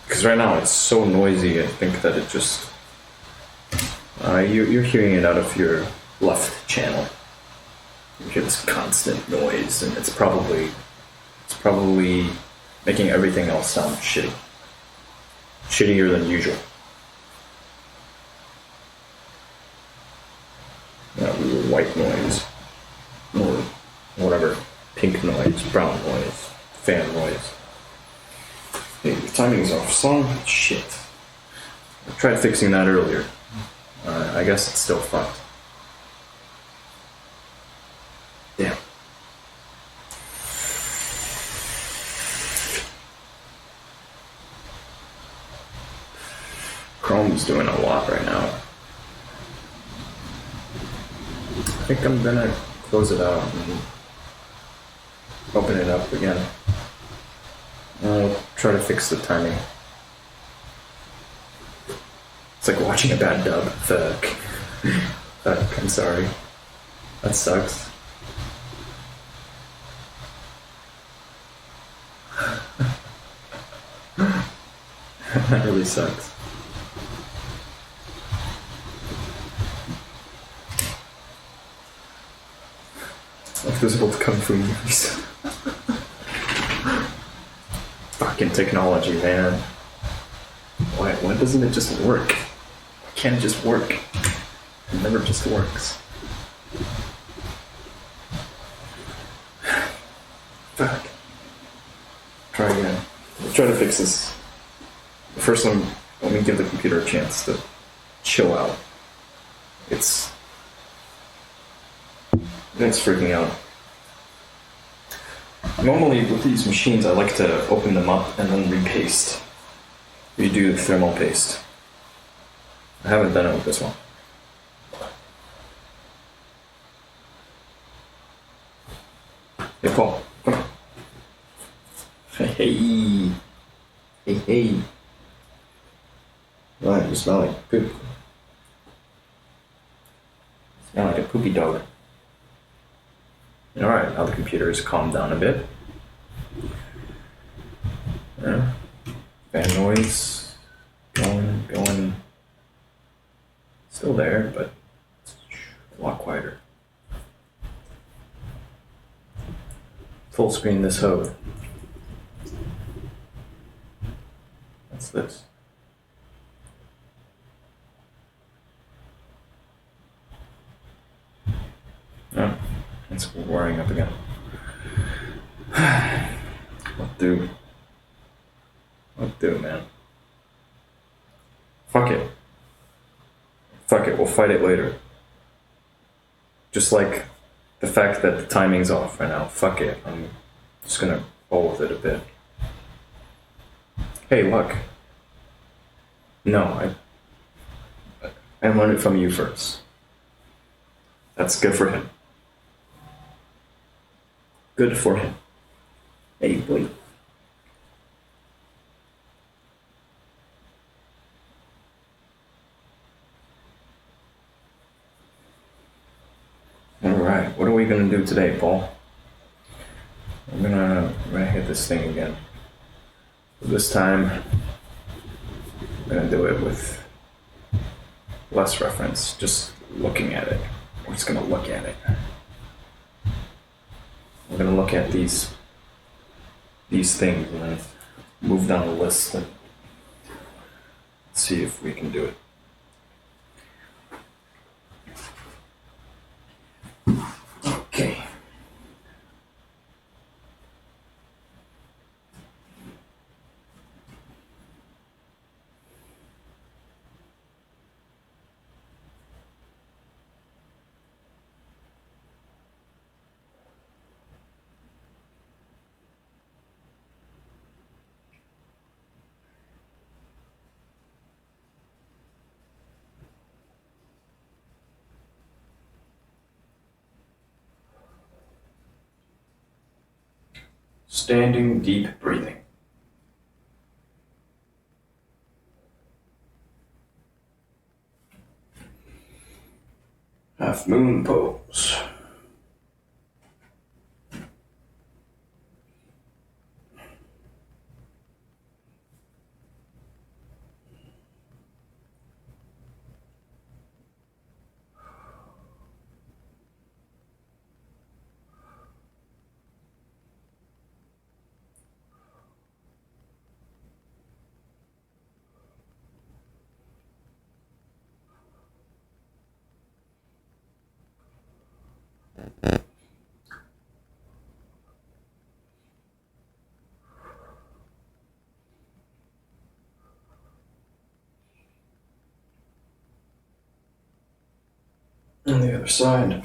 Because right now it's so noisy, I think that it just... you're hearing it out of your left channel. You hear this constant noise, and it's probably making everything else sound shitty. Shittier than usual. White noise, or whatever, pink noise, brown noise, fan noise. Hey, the timing is off. Song? Shit. I tried fixing that earlier. I guess it's still fucked. Damn. Chrome's doing a lot right now. I think I'm gonna close it out, and open it up again. I'll try to fix the timing. It's like watching a bad dub. Fuck. Fuck, I'm sorry. That sucks. That really sucks. Like those old kung fu movies. Fucking technology, man. Why doesn't it just work? Why can't it just work? It never just works. Fuck. Try again. Let's try to fix this. First, let me give the computer a chance to chill out. It's freaking out. Normally with these machines, I like to open them up and then repaste. Redo thermal paste. I haven't done it with this one. Hey, Paul. Come on. Hey. Hey, hey. Right, you smell like poop. You smell like a poopy dog. Alright, now the computer has calmed down a bit. Yeah. Fan noise. Going. Still there, but it's a lot quieter. Full screen this hoe. What's this? Oh, it's wiring up again. What do, man? Fuck it. We'll fight it later. Just like the fact that the timing's off right now. Fuck it. I'm just gonna roll with it a bit. Hey, look. No, I learned it from you first. That's good for him. Good for him. Hey, boy. Alright, what are we gonna do today, Paul? I'm gonna hit this thing again. This time, I'm gonna do it with less reference, just looking at it. We're just gonna look at it. We're gonna look at these things and then move down the list and see if we can do it. Okay. Standing deep breathing. Half moon pose. On the other side.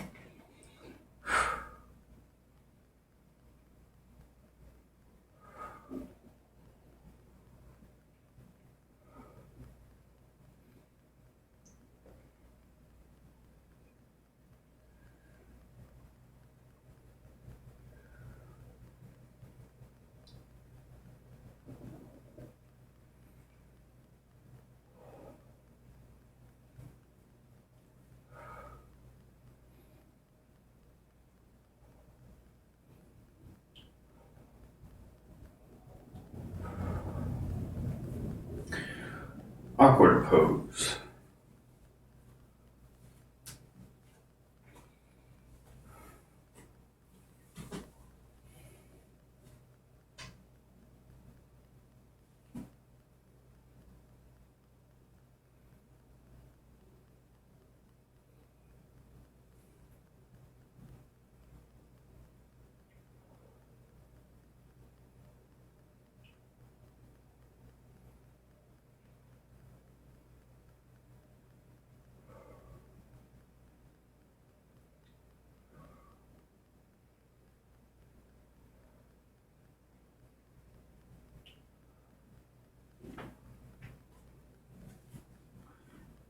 Awkward pose.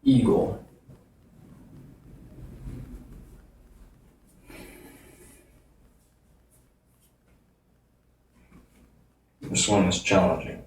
Eagle. This one is challenging.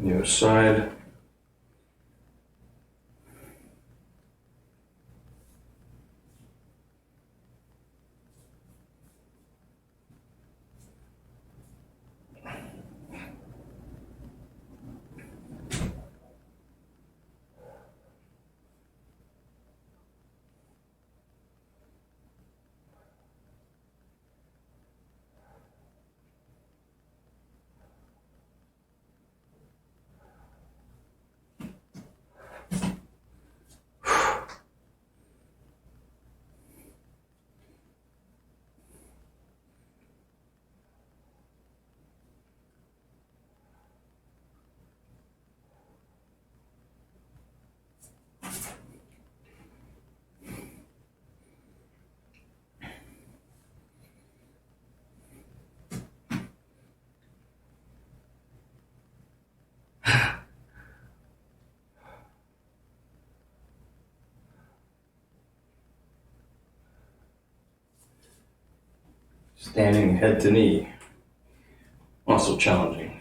The other side. Standing head to knee. Also challenging.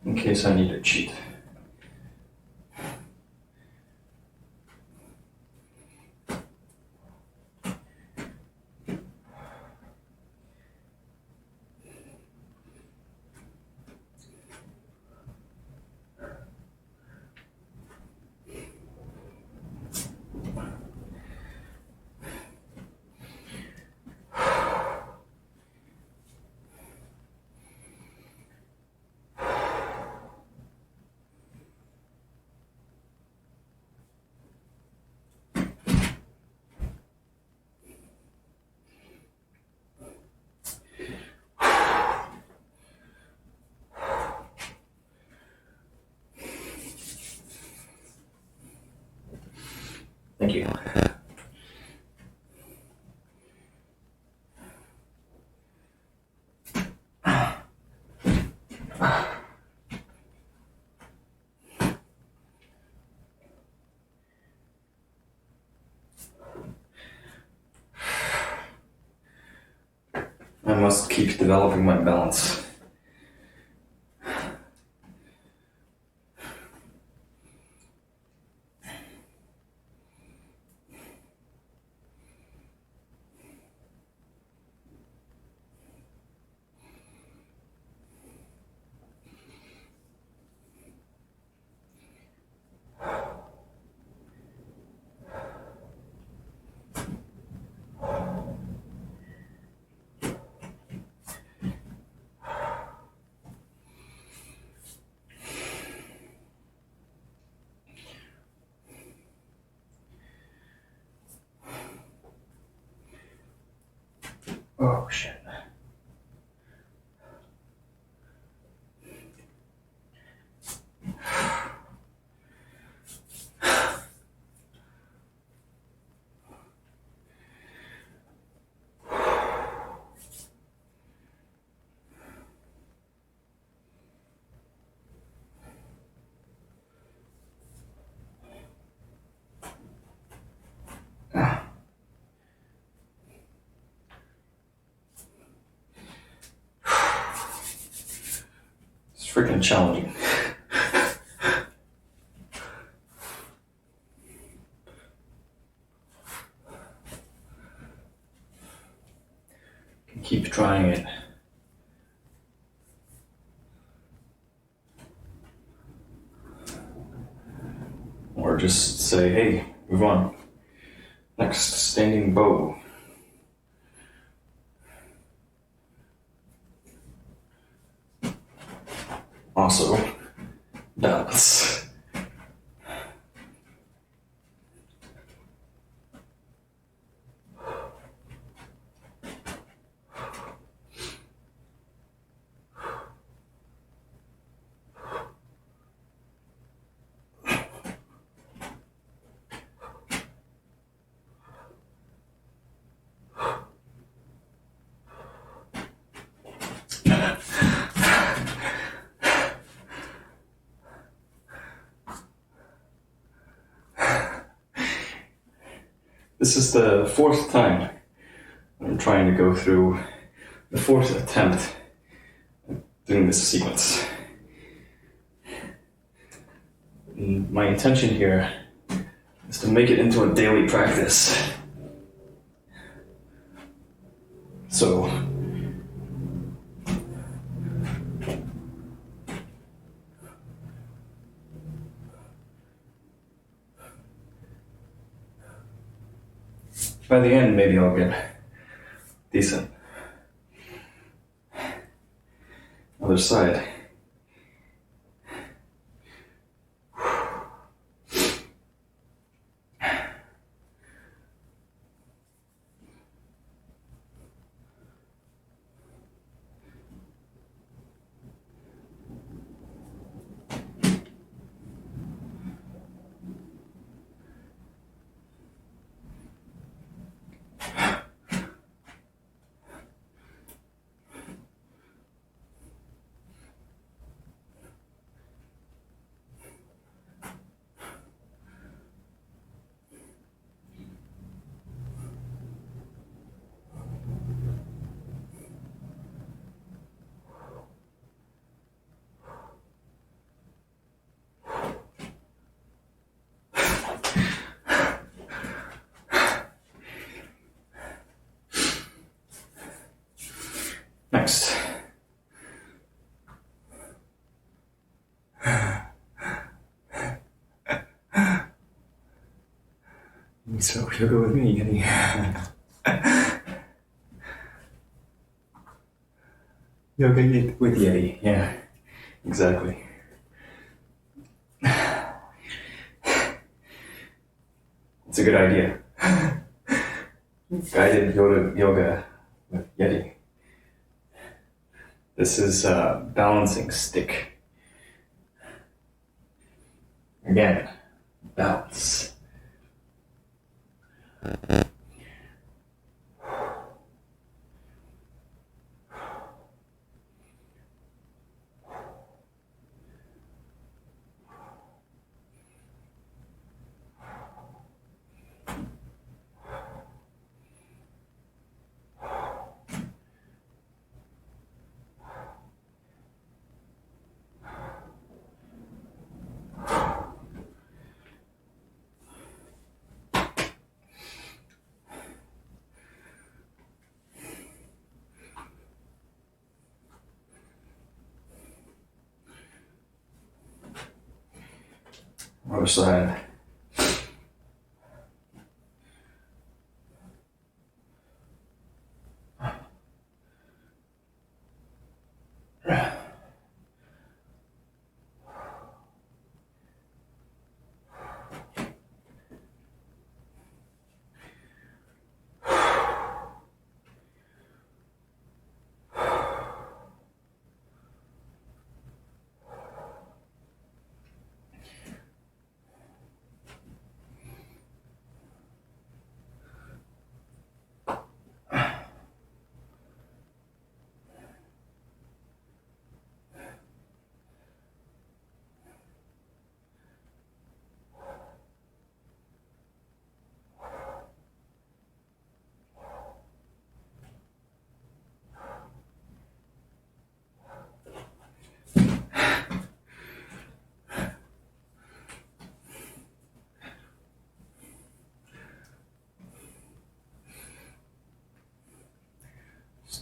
In case I need to cheat. Thank you. I must keep developing my balance. Oh shit. It's freaking challenging. Keep trying it. Or just say, hey, move on. Next, standing bow. Also, balance. This is the fourth time I'm trying to go through the fourth attempt at doing this sequence. And my intention here is to make it into a daily practice. So, by the end, maybe I'll get decent. Other side. Next. So you'll go with me, Eddie. Yoga with Yeti, yeah, exactly. It's a good idea. Guided yoga with Yeti. This is a balancing stick. Again, balance. Other side.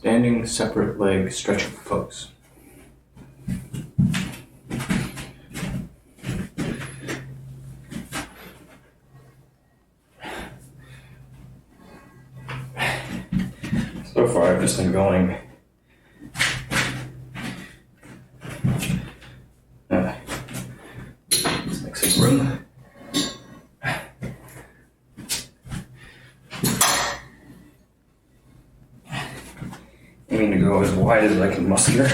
Standing separate leg stretching pose. So far, I've just been going. Let's make some room. Aiming to go as wide as I can muster.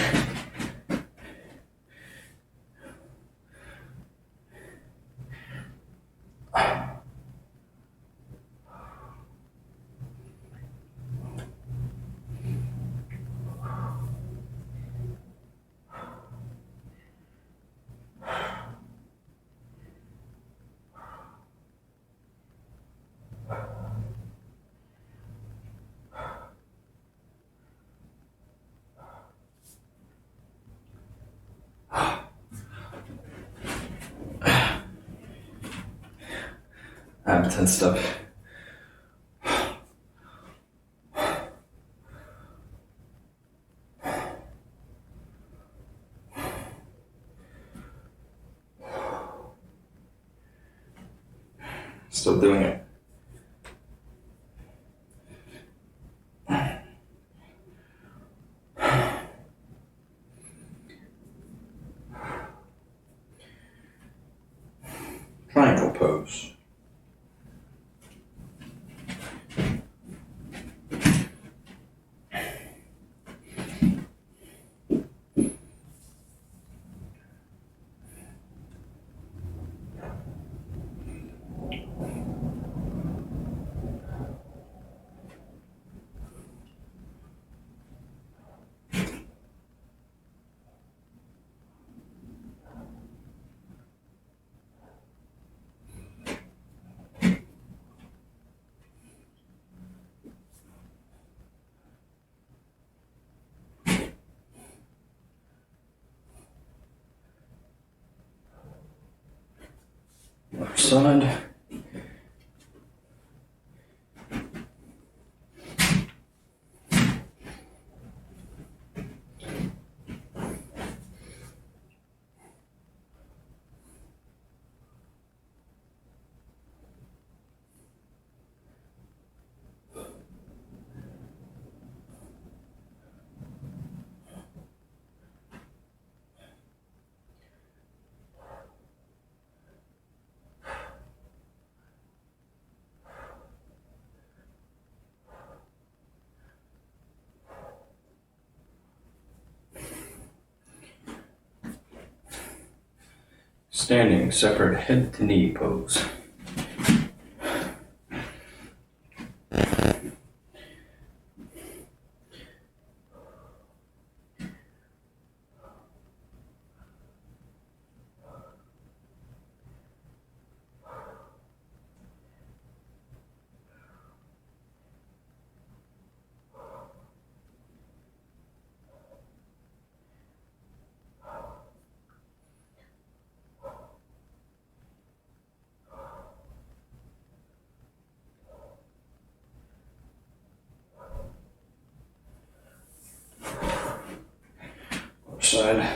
I'm tensed up. Still doing it. Triangle pose. Other side. Standing separate head to knee pose. Other side.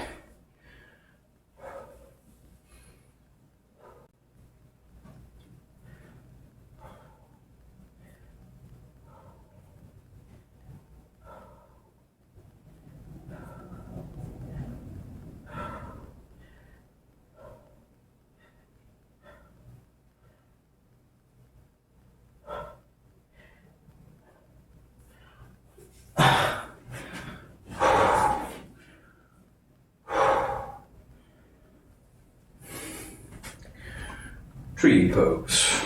Tree pose.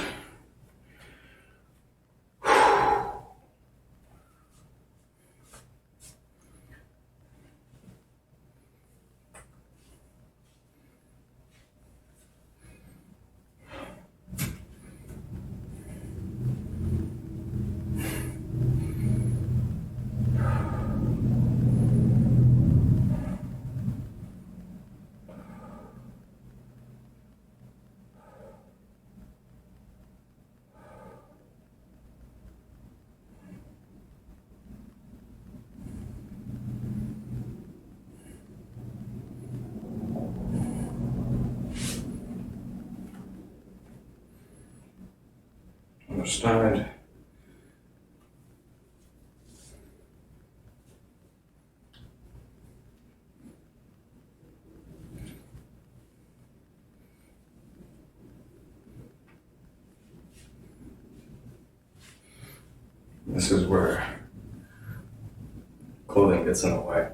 Other side. This is where clothing gets in the way.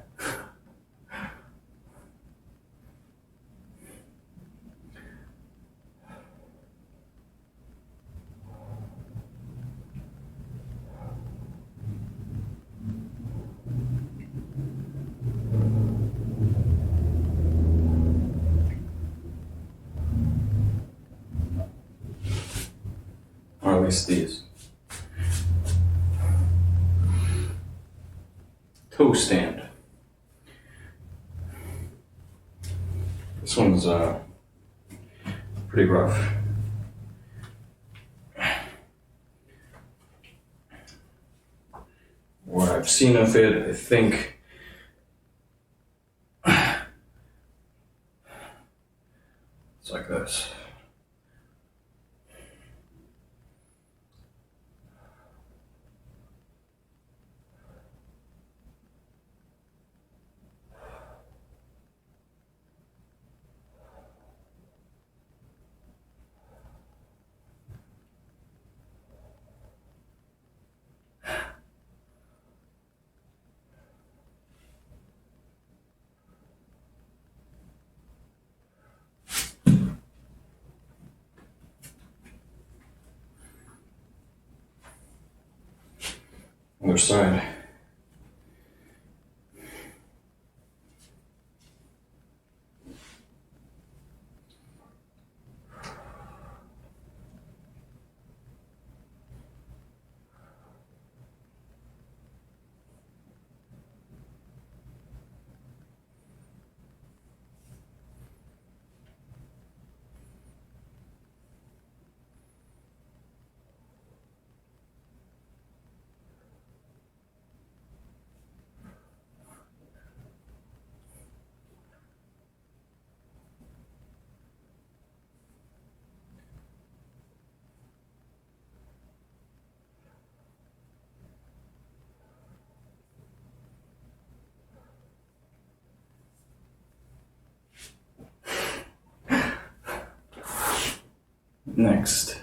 Or at least these. Toe stand. This one's pretty rough. What I've seen of it, I think it's like this. Other side. Next,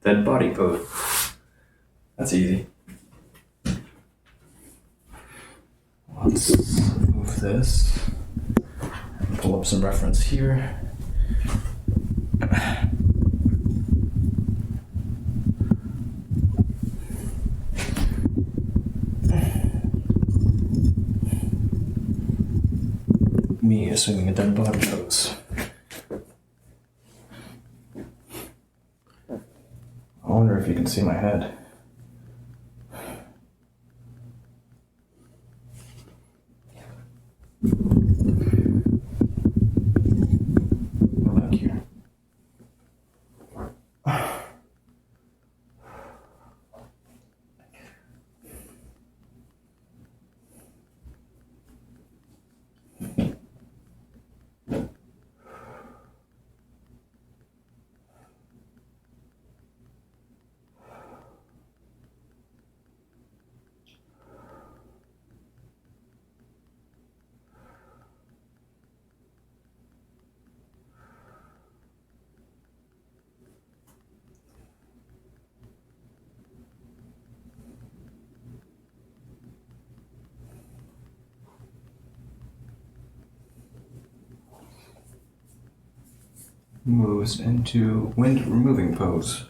dead body pose. That's easy. Let's move this and pull up some reference here. Me assuming a dead body pose. I wonder if you can see my head. Back here. Moves into wind removing pose.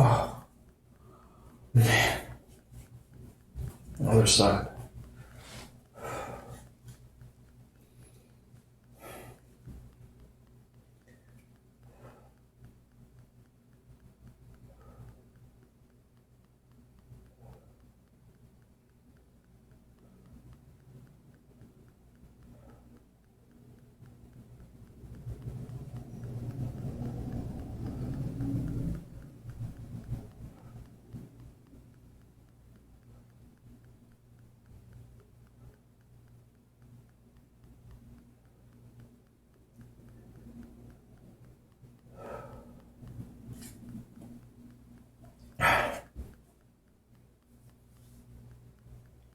Oh, man. Other side.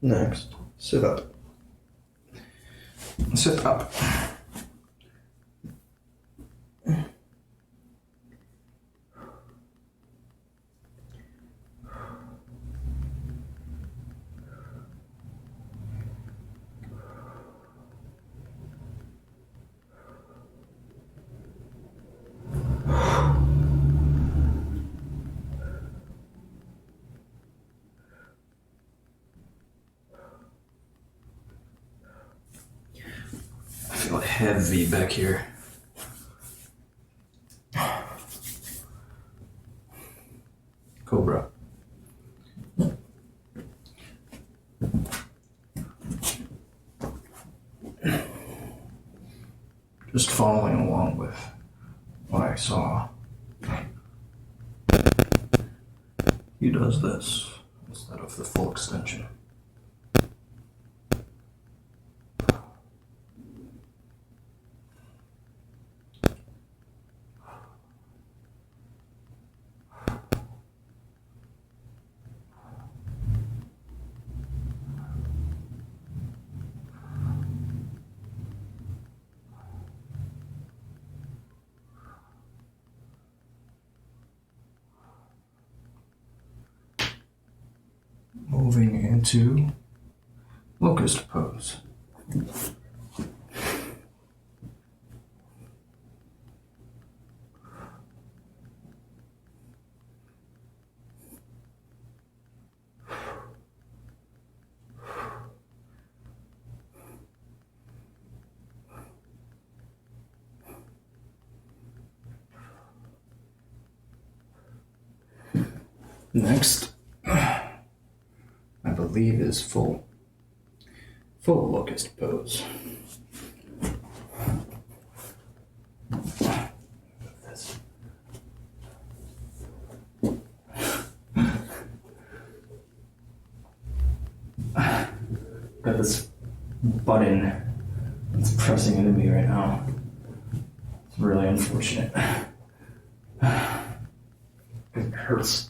Next, sit up. Sit up. I feel heavy back here. Cobra. Just following along with what I saw. He does this instead of the full extension. Moving into locust pose. Next, I believe is full locust pose. Got this button that's pressing into me right now. It's really unfortunate. It hurts.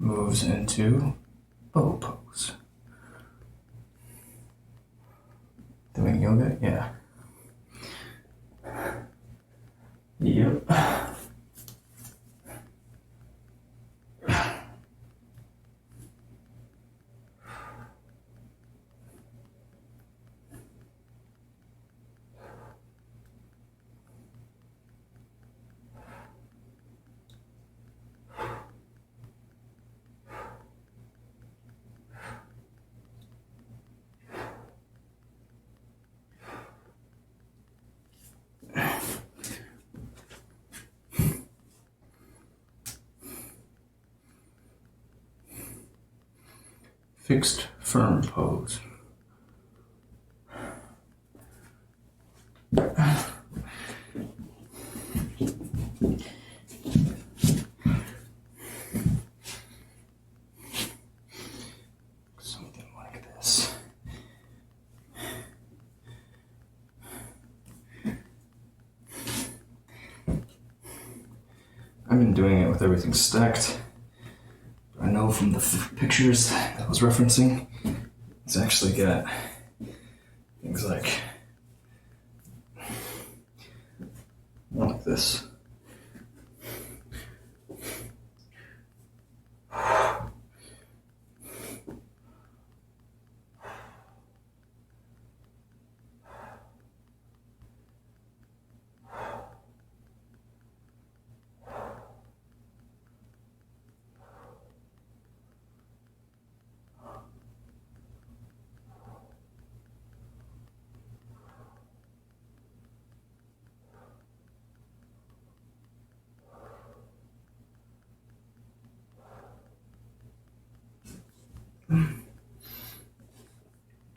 Moves into bow pose. Doing yoga? Yeah. Yep. Fixed firm pose. Something like this. I've been doing it with everything stacked. I know from the pictures that I was referencing, it's actually got things like Like this.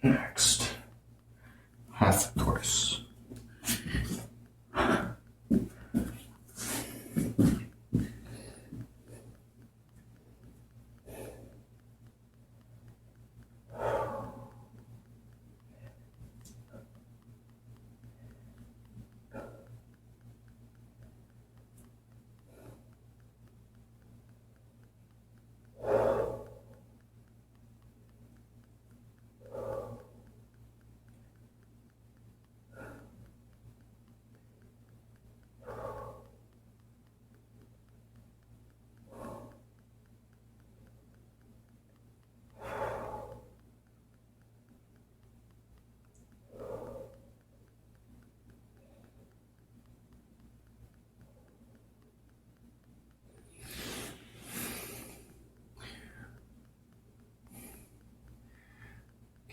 Next, half tortoise.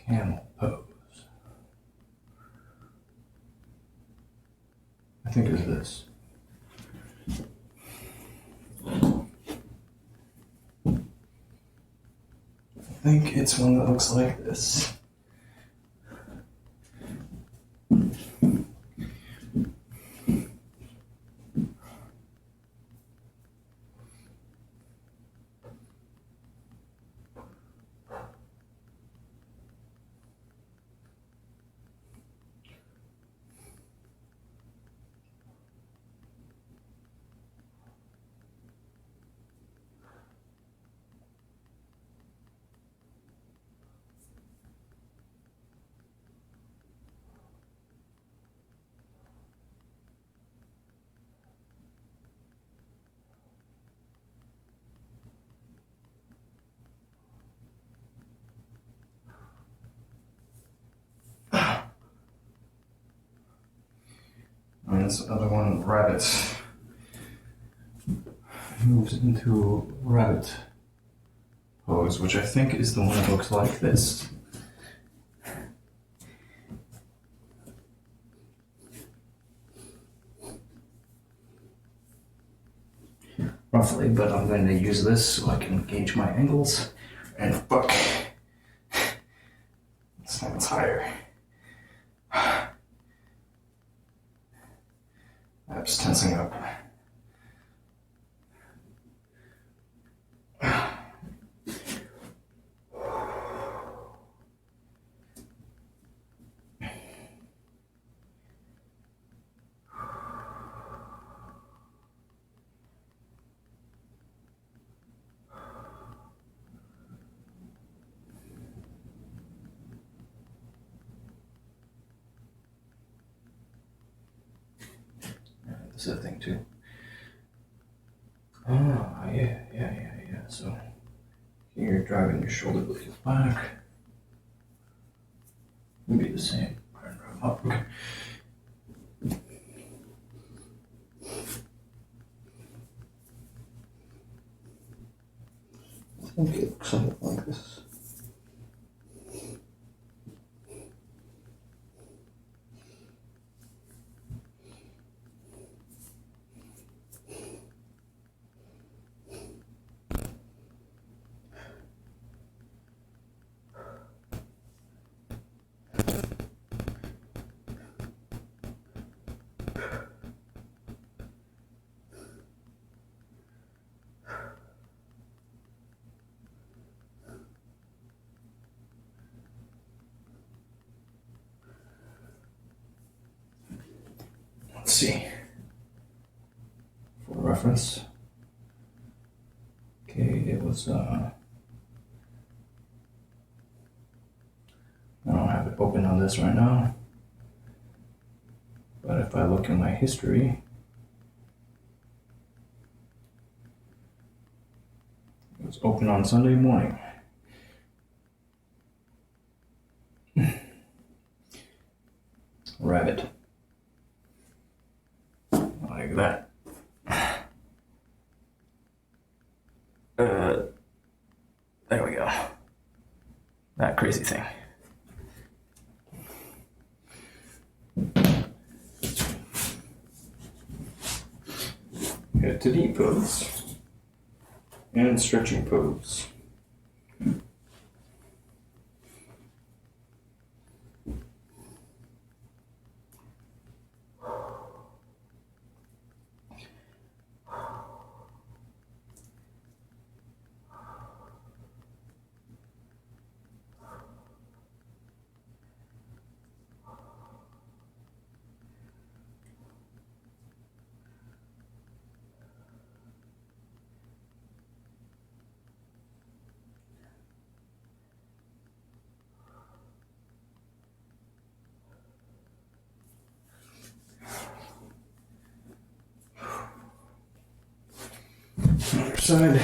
Camel pose. I think it's this. I think it's one that looks like this. And this other one, rabbit. Moves into rabbit pose, which I think is the one that looks like this. Roughly, but I'm going to use this so I can gauge my angles. And fuck, this one's higher. I'm just tensing up. This is a thing too. Oh, yeah. So you're driving your shoulder blades back. Would be the same. Up. Okay. I think it looks something like this. Let's see. For reference. Okay, it was I don't have it open on this right now. But if I look in my history, was open on Sunday morning. Rabbit. Like that. There we go. That crazy thing. Head to knee pose and stretching pose. Other side.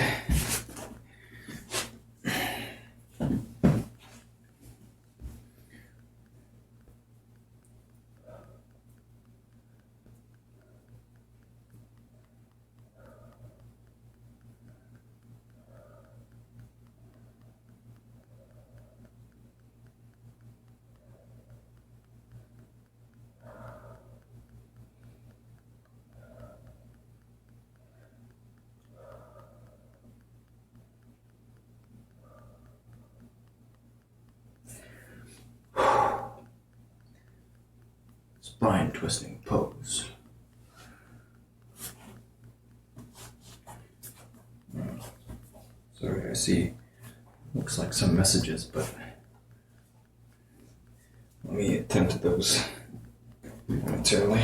Spine twisting pose. Sorry, I see. Looks like some messages, but let me attend to those momentarily.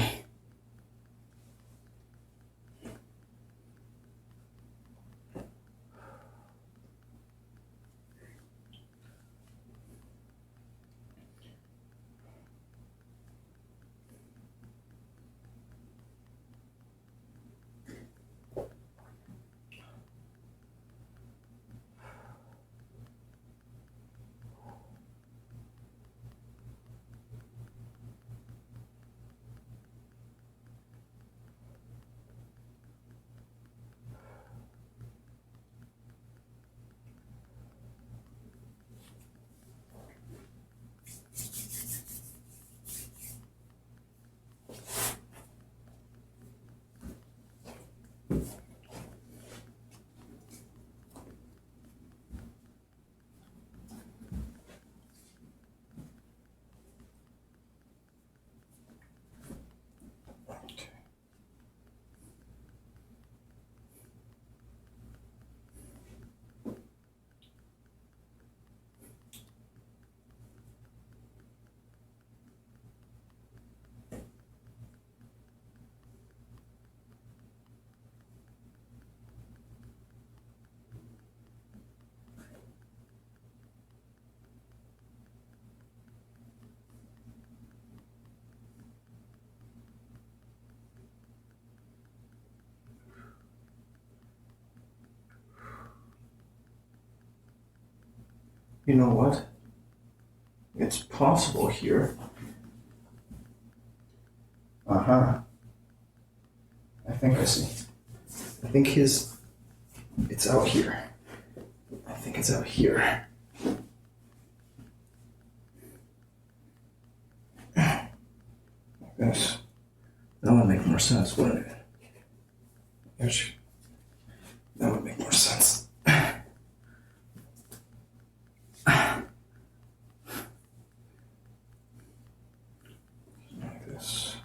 You know what? It's possible here. Uh-huh. I think I see. I think it's out here. I think it's out here. Gosh, that would make more sense, wouldn't it? That would make more sense. Like this.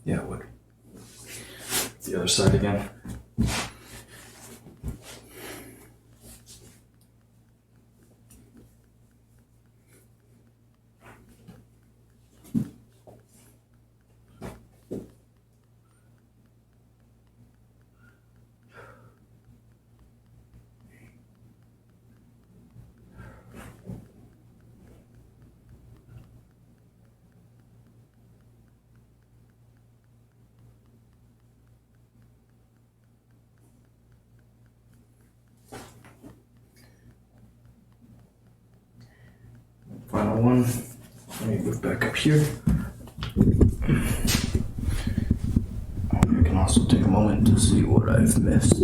Yeah, it would. The other side again. that one. Let me move back up here. I can also take a moment to see what I've missed.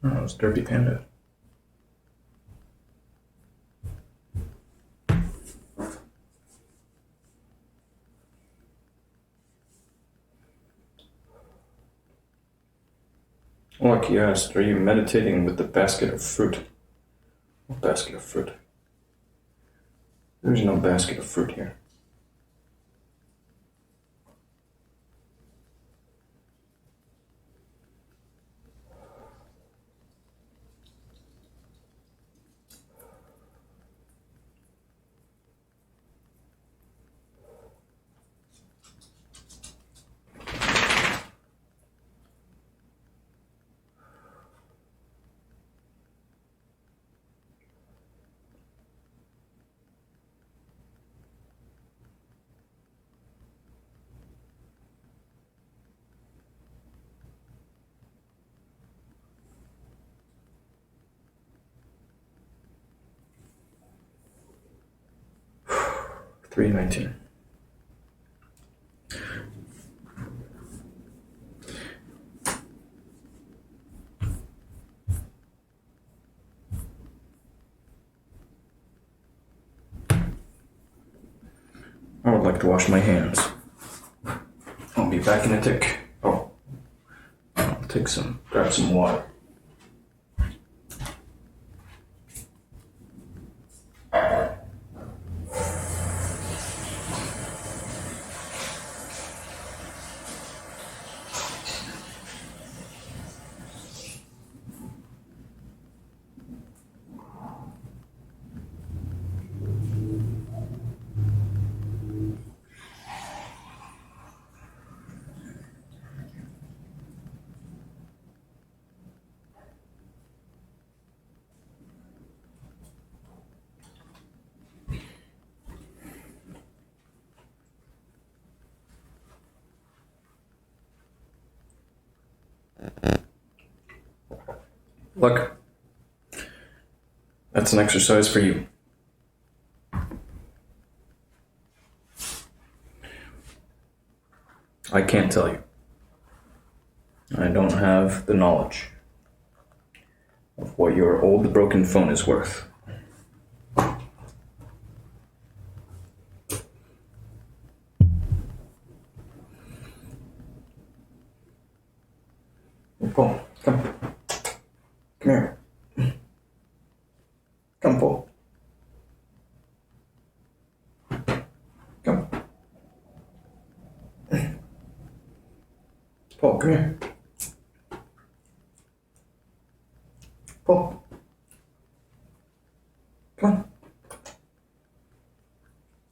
Oh, it's Derpy Panda. Yorkie asked, are you meditating with the basket of fruit? What basket of fruit? There's no basket of fruit here. $3.19. I would like to wash my hands. I'll be back in a tick. Oh, I'll grab some water. Look, that's an exercise for you. I can't tell you. I don't have the knowledge of what your old broken phone is worth. Paul, come. Come here. Come, Paul. Come. Paul, come here. Paul. Come on.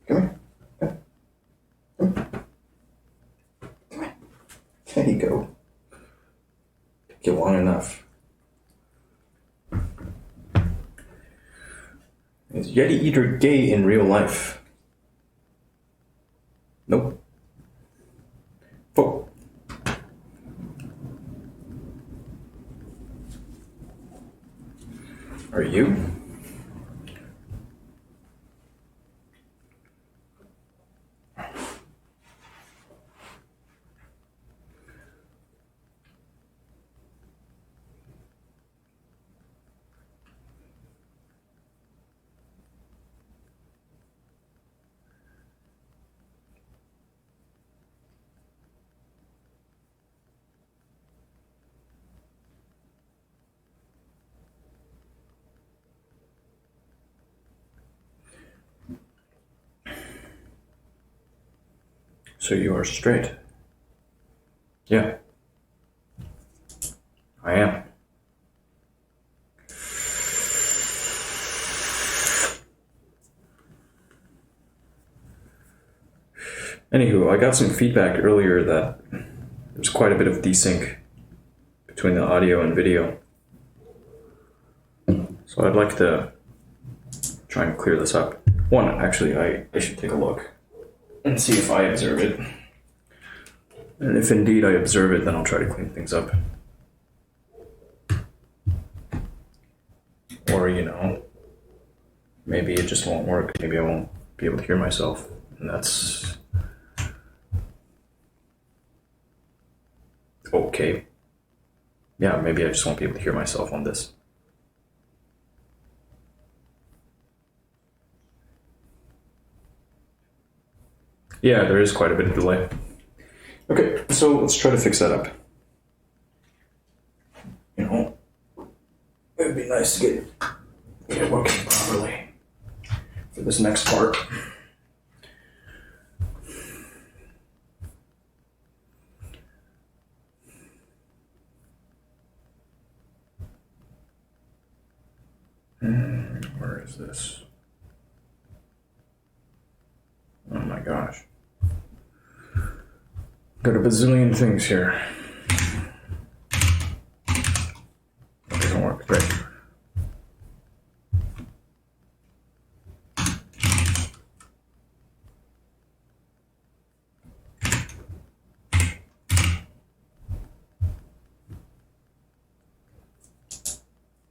Come here. Come. Come. Come here. There you go. Took you long enough. Is Yeti Eater gay in real life? Nope. Oh. Are you? So you are straight? Yeah. I am. Anywho, I got some feedback earlier that there's quite a bit of desync between the audio and video. So I'd like to try and clear this up. One, actually, I should take a look and see if I observe it. And if indeed I observe it, then I'll try to clean things up. Or, maybe it just won't work. Maybe I won't be able to hear myself. And that's okay. Yeah, maybe I just won't be able to hear myself on this. Yeah, there is quite a bit of delay. Okay, so let's try to fix that up. It would be nice to get it working properly for this next part. Where is this? Oh my gosh. Got a bazillion things here. That doesn't work. Great.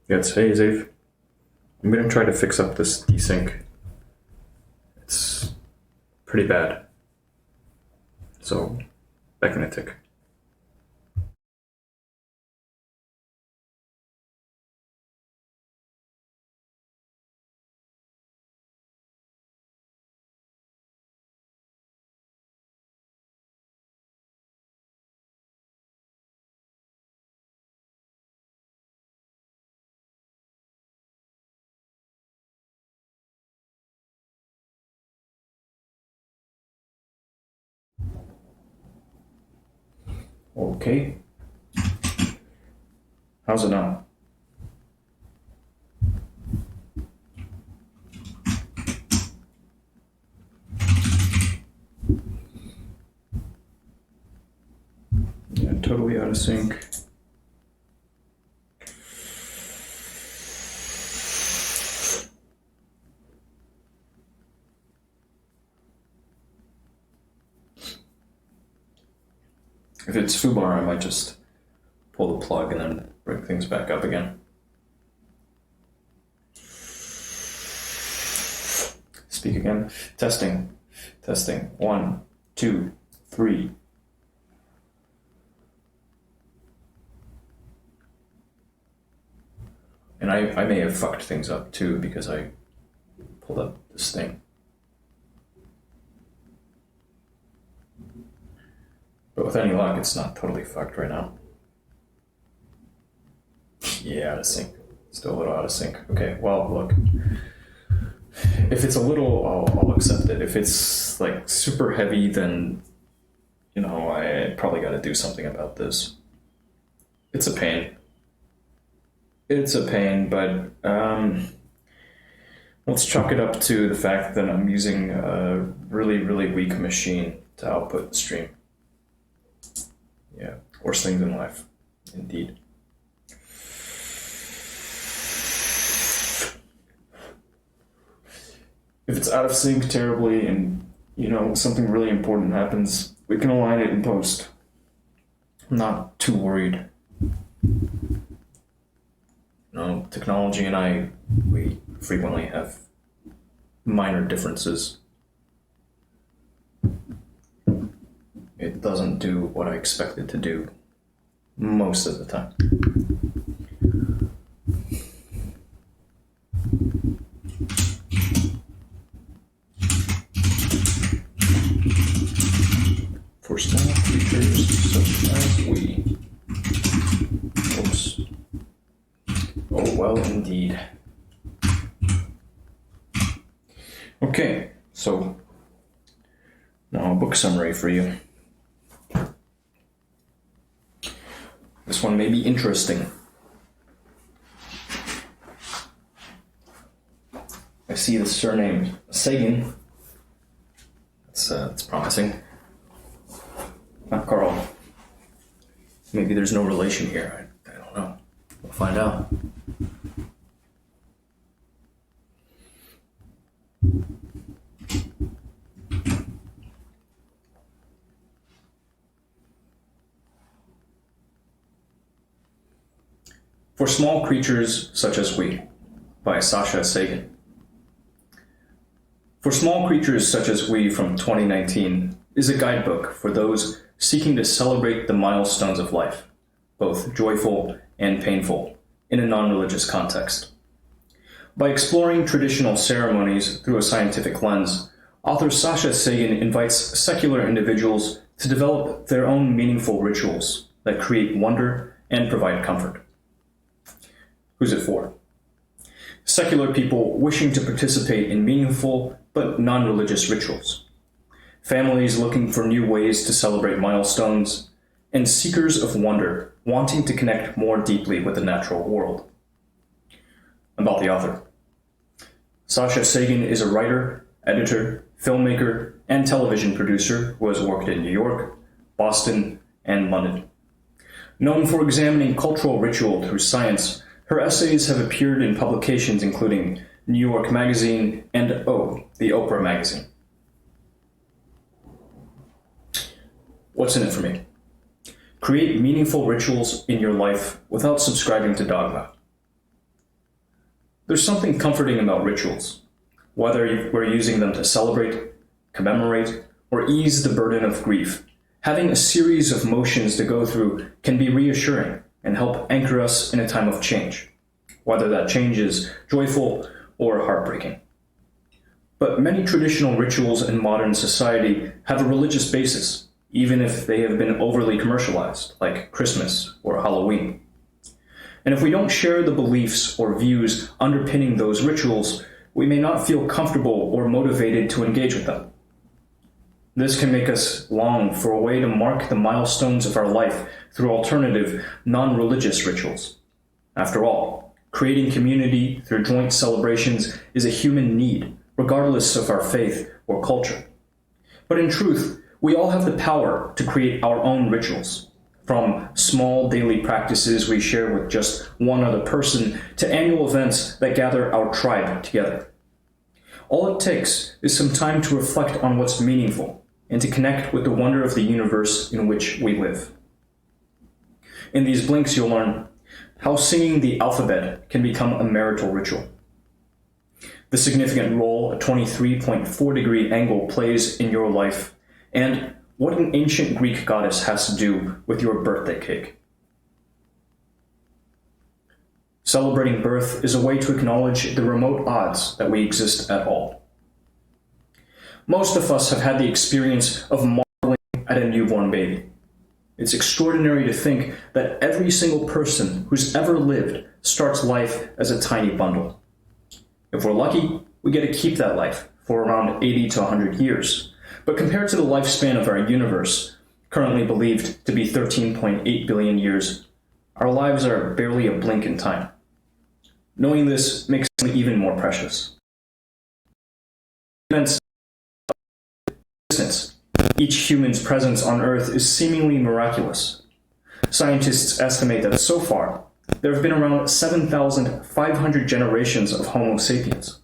Yes, hey Zave. I'm gonna try to fix up this desync. It's pretty bad. So, back in a tick. Okay. How's it now? Yeah, totally out of sync. If it's foobar, I might just pull the plug and then bring things back up again. Speak again. Testing. Testing. 1, 2, 3. And I may have fucked things up too because I pulled up this thing. But with any luck, it's not totally fucked right now. Yeah, out of sync. Still a little out of sync. Okay, well, look. If it's a little, I'll accept it. If it's like super heavy, then, I probably got to do something about this. It's a pain. It's a pain, but let's chalk it up to the fact that I'm using a really, really weak machine to output the stream. Yeah, worst things in life, indeed. If it's out of sync terribly and, something really important happens, we can align it in post. I'm not too worried. Technology and we frequently have minor differences. It doesn't do what I expect it to do most of the time. For small creatures such as we. Oops. Oh, well, indeed. Okay, so now a book summary for you. This one may be interesting. I see the surname Sagan. That's promising. Not Carl. Maybe there's no relation here. I don't know. We'll find out. For Small Creatures Such as We, by Sasha Sagan. For Small Creatures Such as We from 2019 is a guidebook for those seeking to celebrate the milestones of life, both joyful and painful, in a non-religious context. By exploring traditional ceremonies through a scientific lens, author Sasha Sagan invites secular individuals to develop their own meaningful rituals that create wonder and provide comfort. Who's it for? Secular people wishing to participate in meaningful but non-religious rituals, families looking for new ways to celebrate milestones, and seekers of wonder wanting to connect more deeply with the natural world. About the author. Sasha Sagan is a writer, editor, filmmaker, and television producer who has worked in New York, Boston, and London. Known for examining cultural ritual through science, her essays have appeared in publications including New York Magazine and the Oprah Magazine. What's in it for me? Create meaningful rituals in your life without subscribing to dogma. There's something comforting about rituals, whether we're using them to celebrate, commemorate, or ease the burden of grief. Having a series of motions to go through can be reassuring and help anchor us in a time of change, whether that change is joyful or heartbreaking. But many traditional rituals in modern society have a religious basis, even if they have been overly commercialized, like Christmas or Halloween. And if we don't share the beliefs or views underpinning those rituals, we may not feel comfortable or motivated to engage with them. This can make us long for a way to mark the milestones of our life through alternative, non-religious rituals. After all, creating community through joint celebrations is a human need, regardless of our faith or culture. But in truth, we all have the power to create our own rituals, from small daily practices we share with just one other person to annual events that gather our tribe together. All it takes is some time to reflect on what's meaningful and to connect with the wonder of the universe in which we live. In these blinks, you'll learn how singing the alphabet can become a marital ritual, the significant role a 23.4-degree angle plays in your life, and what an ancient Greek goddess has to do with your birthday cake. Celebrating birth is a way to acknowledge the remote odds that we exist at all. Most of us have had the experience of marveling at a newborn baby. It's extraordinary to think that every single person who's ever lived starts life as a tiny bundle. If we're lucky, we get to keep that life for around 80 to 100 years. But compared to the lifespan of our universe, currently believed to be 13.8 billion years, our lives are barely a blink in time. Knowing this makes them even more precious. Each human's presence on Earth is seemingly miraculous. Scientists estimate that so far, there have been around 7,500 generations of Homo sapiens.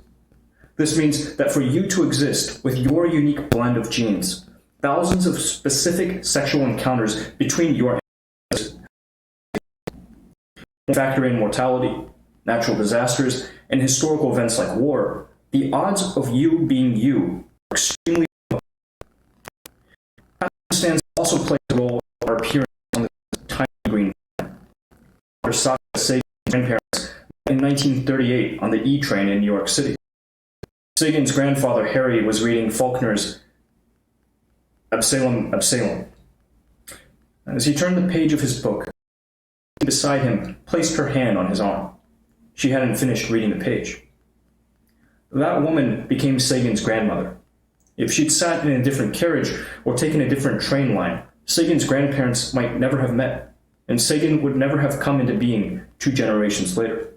This means that for you to exist with your unique blend of genes, thousands of specific sexual encounters between your ancestors factor in mortality, natural disasters, and historical events like war, the odds of you being you are extremely low. Happenstance also plays a role in our appearance on this tiny green planet. Dr. Sasha Sagan's grandparents met in 1938 on the E train in New York City. Sagan's grandfather, Harry, was reading Faulkner's Absalom, Absalom. As he turned the page of his book, beside him placed her hand on his arm. She hadn't finished reading the page. That woman became Sagan's grandmother. If she'd sat in a different carriage or taken a different train line, Sagan's grandparents might never have met, and Sagan would never have come into being 2 generations later.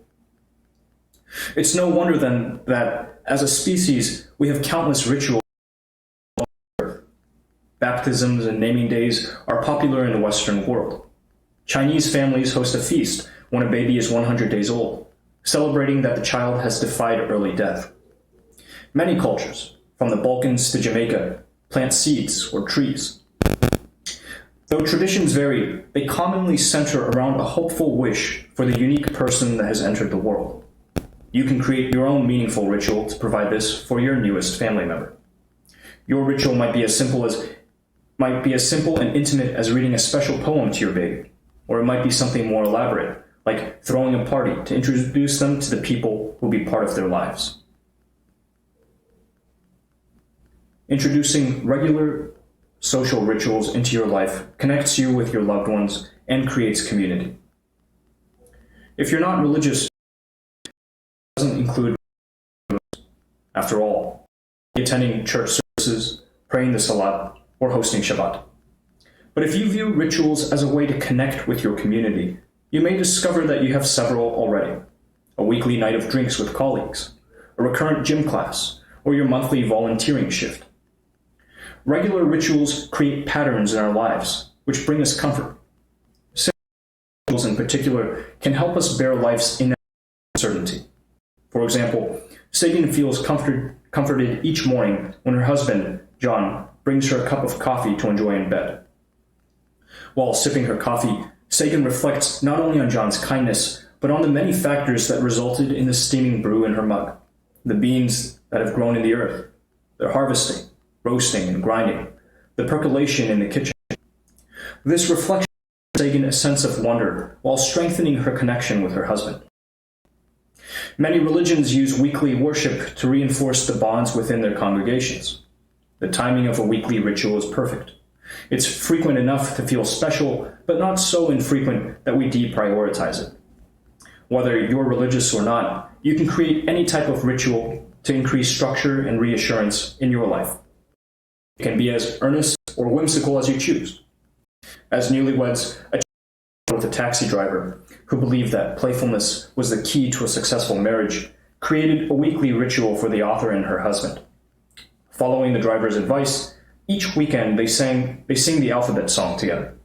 It's no wonder then that, as a species, we have countless rituals. Baptisms and naming days are popular in the Western world. Chinese families host a feast when a baby is 100 days old, celebrating that the child has defied early death. Many cultures, from the Balkans to Jamaica, plant seeds or trees. Though traditions vary, they commonly center around a hopeful wish for the unique person that has entered the world. You can create your own meaningful ritual to provide this for your newest family member. Your ritual might be as simple and intimate as reading a special poem to your baby, or it might be something more elaborate, like throwing a party to introduce them to the people who will be part of their lives. Introducing regular social rituals into your life connects you with your loved ones and creates community. If you're not religious, it doesn't include, after all, attending church services, praying the Salat, or hosting Shabbat. But if you view rituals as a way to connect with your community, you may discover that you have several already. A weekly night of drinks with colleagues, a recurrent gym class, or your monthly volunteering shift. Regular rituals create patterns in our lives, which bring us comfort. Simple rituals in particular can help us bear life's uncertainty. For example, Sagan feels comforted each morning when her husband, John, brings her a cup of coffee to enjoy in bed. While sipping her coffee, Sagan reflects not only on John's kindness, but on the many factors that resulted in the steaming brew in her mug. The beans that have grown in the earth, their harvesting, roasting and grinding, the percolation in the kitchen. This reflection gives Sagan a sense of wonder while strengthening her connection with her husband. Many religions use weekly worship to reinforce the bonds within their congregations. The timing of a weekly ritual is perfect. It's frequent enough to feel special, but not so infrequent that we deprioritize it. Whether you're religious or not, you can create any type of ritual to increase structure and reassurance in your life. It can be as earnest or whimsical as you choose. As newlyweds, a chat with a taxi driver who believed that playfulness was the key to a successful marriage created a weekly ritual for the author and her husband. Following the driver's advice, each weekend they sing the alphabet song together.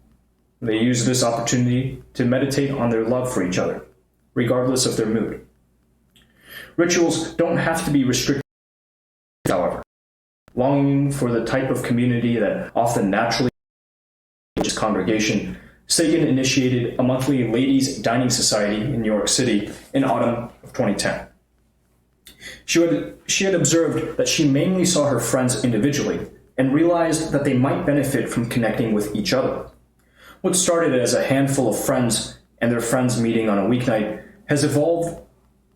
They used this opportunity to meditate on their love for each other, regardless of their mood. Rituals don't have to be restricted, however. Longing for the type of community that often naturally religious congregation, Sagan initiated a monthly ladies' dining society in New York City in autumn of 2010. She had observed that she mainly saw her friends individually and realized that they might benefit from connecting with each other. What started as a handful of friends and their friends meeting on a weeknight has evolved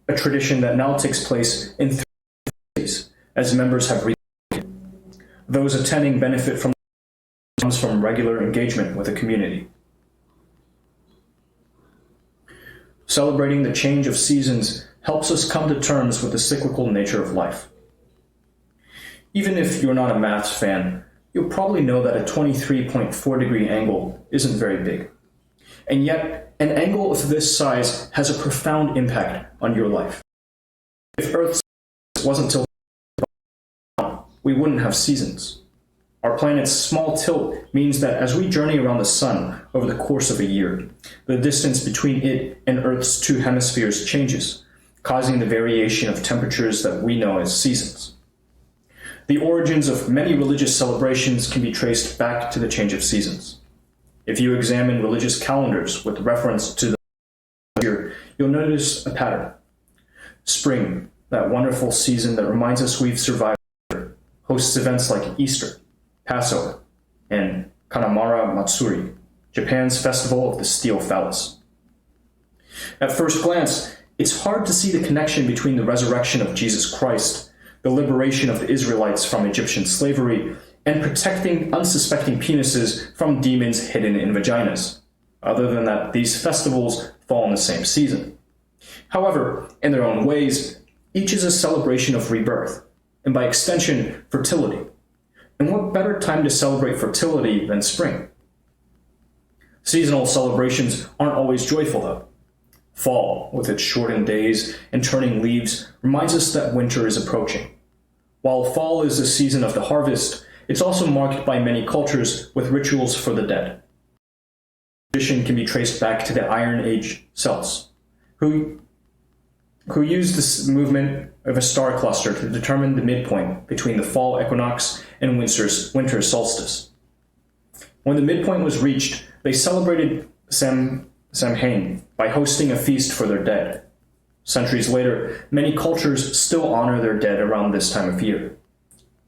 a tradition that now takes place in 3 cities as members have reached. Those attending benefit from regular engagement with the community. Celebrating the change of seasons helps us come to terms with the cyclical nature of life. Even if you're not a maths fan, you'll probably know that a 23.4-degree angle isn't very big. And yet, an angle of this size has a profound impact on your life. If Earth's wasn't tilted, we wouldn't have seasons. Our planet's small tilt means that as we journey around the sun over the course of a year, the distance between it and Earth's 2 hemispheres changes, causing the variation of temperatures that we know as seasons. The origins of many religious celebrations can be traced back to the change of seasons. If you examine religious calendars with reference to the year, you'll notice a pattern. Spring, that wonderful season that reminds us we've survived, hosts events like Easter, Passover, and Kanamara Matsuri, Japan's festival of the steel phallus. At first glance, it's hard to see the connection between the resurrection of Jesus Christ, the liberation of the Israelites from Egyptian slavery, and protecting unsuspecting penises from demons hidden in vaginas, other than that these festivals fall in the same season. However, in their own ways, each is a celebration of rebirth, and by extension, fertility. And what better time to celebrate fertility than spring? Seasonal celebrations aren't always joyful, though. Fall, with its shortened days and turning leaves, reminds us that winter is approaching. While fall is the season of the harvest, it's also marked by many cultures with rituals for the dead. Tradition can be traced back to the Iron Age Celts, who used this movement of a star cluster to determine the midpoint between the fall equinox and winter solstice. When the midpoint was reached, they celebrated Samhain by hosting a feast for their dead. Centuries later, many cultures still honor their dead around this time of year.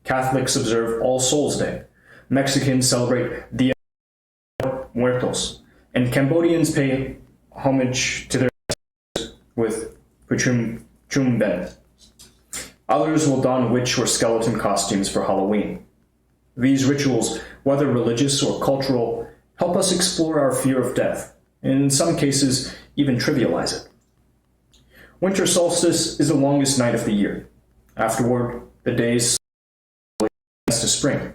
Catholics observe All Souls' Day. Mexicans celebrate Dia de Muertos, and Cambodians pay homage to their ancestors with Chumben. Others will don witch or skeleton costumes for Halloween. These rituals, whether religious or cultural, help us explore our fear of death, and in some cases, even trivialize it. Winter solstice is the longest night of the year. Afterward, the days to spring.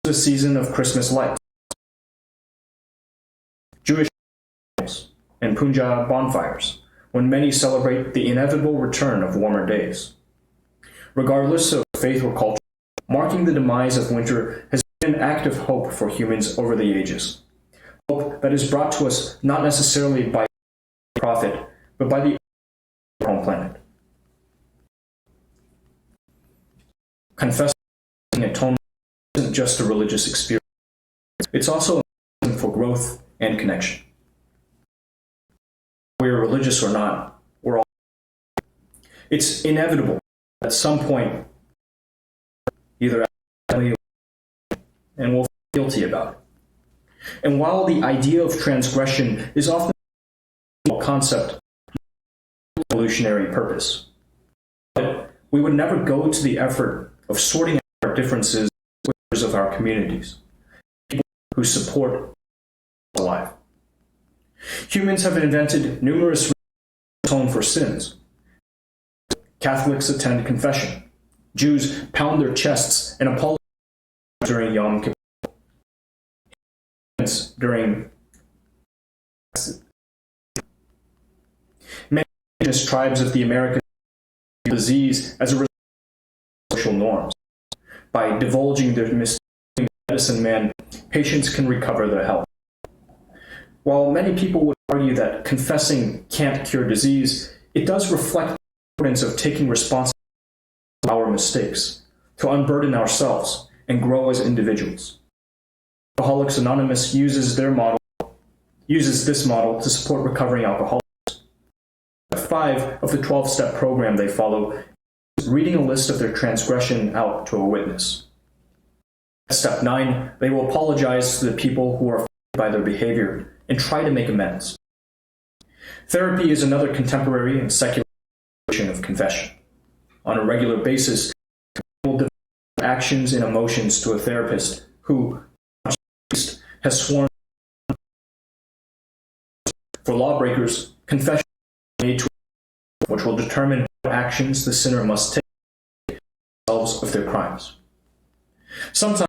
It's a season of Christmas lights, Jewish and Punjab bonfires, when many celebrate the inevitable return of warmer days. Regardless of faith or culture, marking the demise of winter has been an act of hope for humans over the ages. Hope that is brought to us not necessarily by prophet, but by the home planet. Confessing atonement isn't just a religious experience. It's also a mechanism for growth and connection. Whether we're religious or not, we're all. It's inevitable at some point, either and we'll feel guilty about it. And while the idea of transgression is often a concept of evolutionary purpose, we would never go to the effort of sorting out our differences with members of our communities, people who support alive. Humans have invented numerous ways to atone for sins. Catholics attend confession. Jews pound their chests and apologize during Yom Kippur. During many indigenous tribes of the Americas disease as a result of social norms. By divulging their medicine man, patients can recover their health. While many people would argue that confessing can't cure disease, it does reflect the importance of taking responsibility for our mistakes, to unburden ourselves and grow as individuals. Alcoholics Anonymous uses this model to support recovering alcoholics. Step 5 of the 12-step program they follow is reading a list of their transgression out to a witness. At step 9, they will apologize to the people who are affected by their behavior and try to make amends. Therapy is another contemporary and secular version of confession. On a regular basis, people develop actions and emotions to a therapist who has sworn. For lawbreakers, confession is made to which will determine what actions the sinner must take themselves of their crimes. Sometimes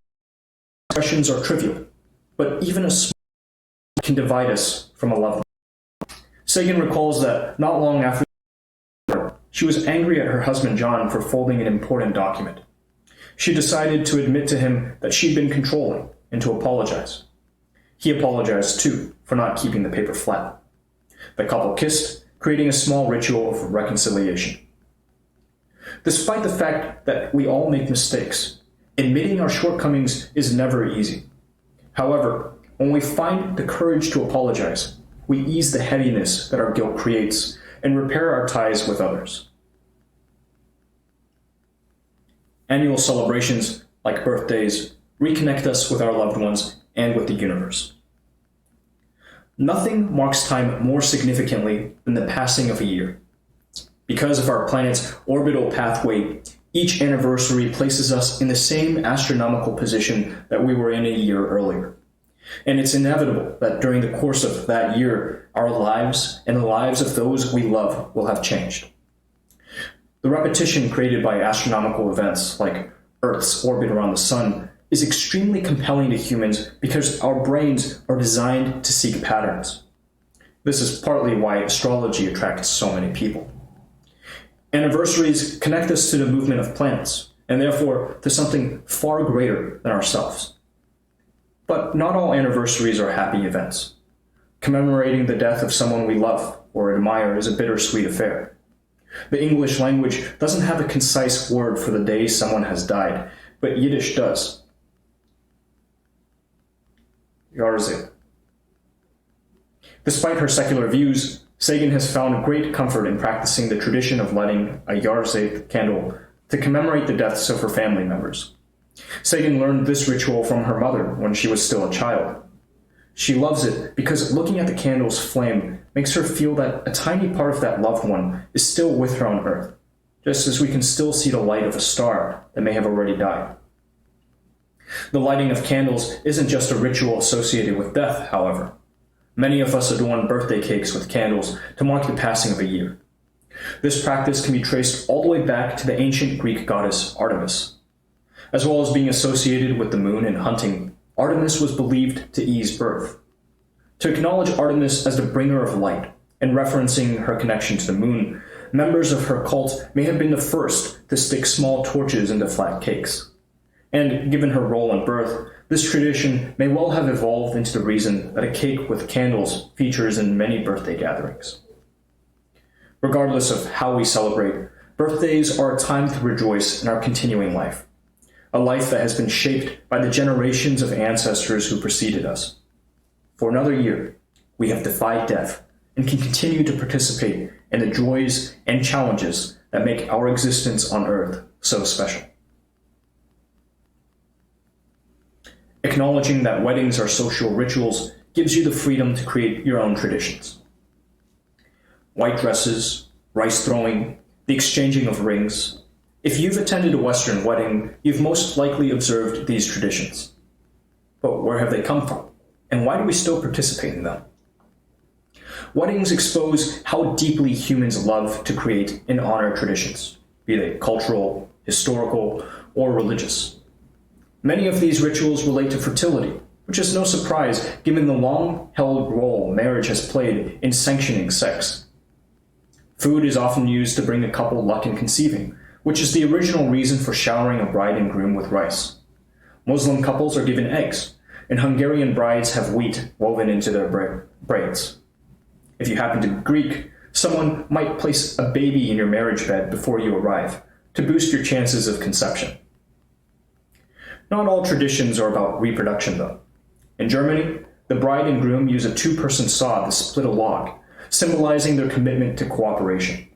questions are trivial, but even a small can divide us from a loved one. Sagan recalls that not long after she was angry at her husband John for folding an important document. She decided to admit to him that she'd been controlling and to apologize. He apologized too for not keeping the paper flat. The couple kissed, creating a small ritual of reconciliation. Despite the fact that we all make mistakes, admitting our shortcomings is never easy. However, when we find the courage to apologize, we ease the heaviness that our guilt creates and repair our ties with others. Annual celebrations, like birthdays, reconnect us with our loved ones and with the universe. Nothing marks time more significantly than the passing of a year. Because of our planet's orbital pathway, each anniversary places us in the same astronomical position that we were in a year earlier. And it's inevitable that during the course of that year, our lives and the lives of those we love will have changed. The repetition created by astronomical events like Earth's orbit around the sun is extremely compelling to humans because our brains are designed to seek patterns. This is partly why astrology attracts so many people. Anniversaries connect us to the movement of planets, and therefore to something far greater than ourselves. But not all anniversaries are happy events. Commemorating the death of someone we love or admire is a bittersweet affair. The English language doesn't have a concise word for the day someone has died, but Yiddish does. Yarzib. Despite her secular views, Sagan has found great comfort in practicing the tradition of lighting a Yarzib candle to commemorate the deaths of her family members. Sagan learned this ritual from her mother when she was still a child. She loves it because looking at the candle's flame makes her feel that a tiny part of that loved one is still with her on Earth, just as we can still see the light of a star that may have already died. The lighting of candles isn't just a ritual associated with death, however. Many of us adorn birthday cakes with candles to mark the passing of a year. This practice can be traced all the way back to the ancient Greek goddess Artemis. As well as being associated with the moon and hunting, Artemis was believed to ease birth. To acknowledge Artemis as the bringer of light, and referencing her connection to the moon, members of her cult may have been the first to stick small torches into flat cakes. And given her role in birth, this tradition may well have evolved into the reason that a cake with candles features in many birthday gatherings. Regardless of how we celebrate, birthdays are a time to rejoice in our continuing life, a life that has been shaped by the generations of ancestors who preceded us. For another year, we have defied death and can continue to participate in the joys and challenges that make our existence on Earth so special. Acknowledging that weddings are social rituals gives you the freedom to create your own traditions. White dresses, rice throwing, the exchanging of rings. If you've attended a Western wedding, you've most likely observed these traditions. But where have they come from? And why do we still participate in them? Weddings expose how deeply humans love to create and honor traditions, be they cultural, historical, or religious. Many of these rituals relate to fertility, which is no surprise given the long-held role marriage has played in sanctioning sex. Food is often used to bring a couple luck in conceiving, which is the original reason for showering a bride and groom with rice. Muslim couples are given eggs, and Hungarian brides have wheat woven into their braids. If you happen to be Greek, someone might place a baby in your marriage bed before you arrive, to boost your chances of conception. Not all traditions are about reproduction, though. In Germany, the bride and groom use a two-person saw to split a log, symbolizing their commitment to cooperation.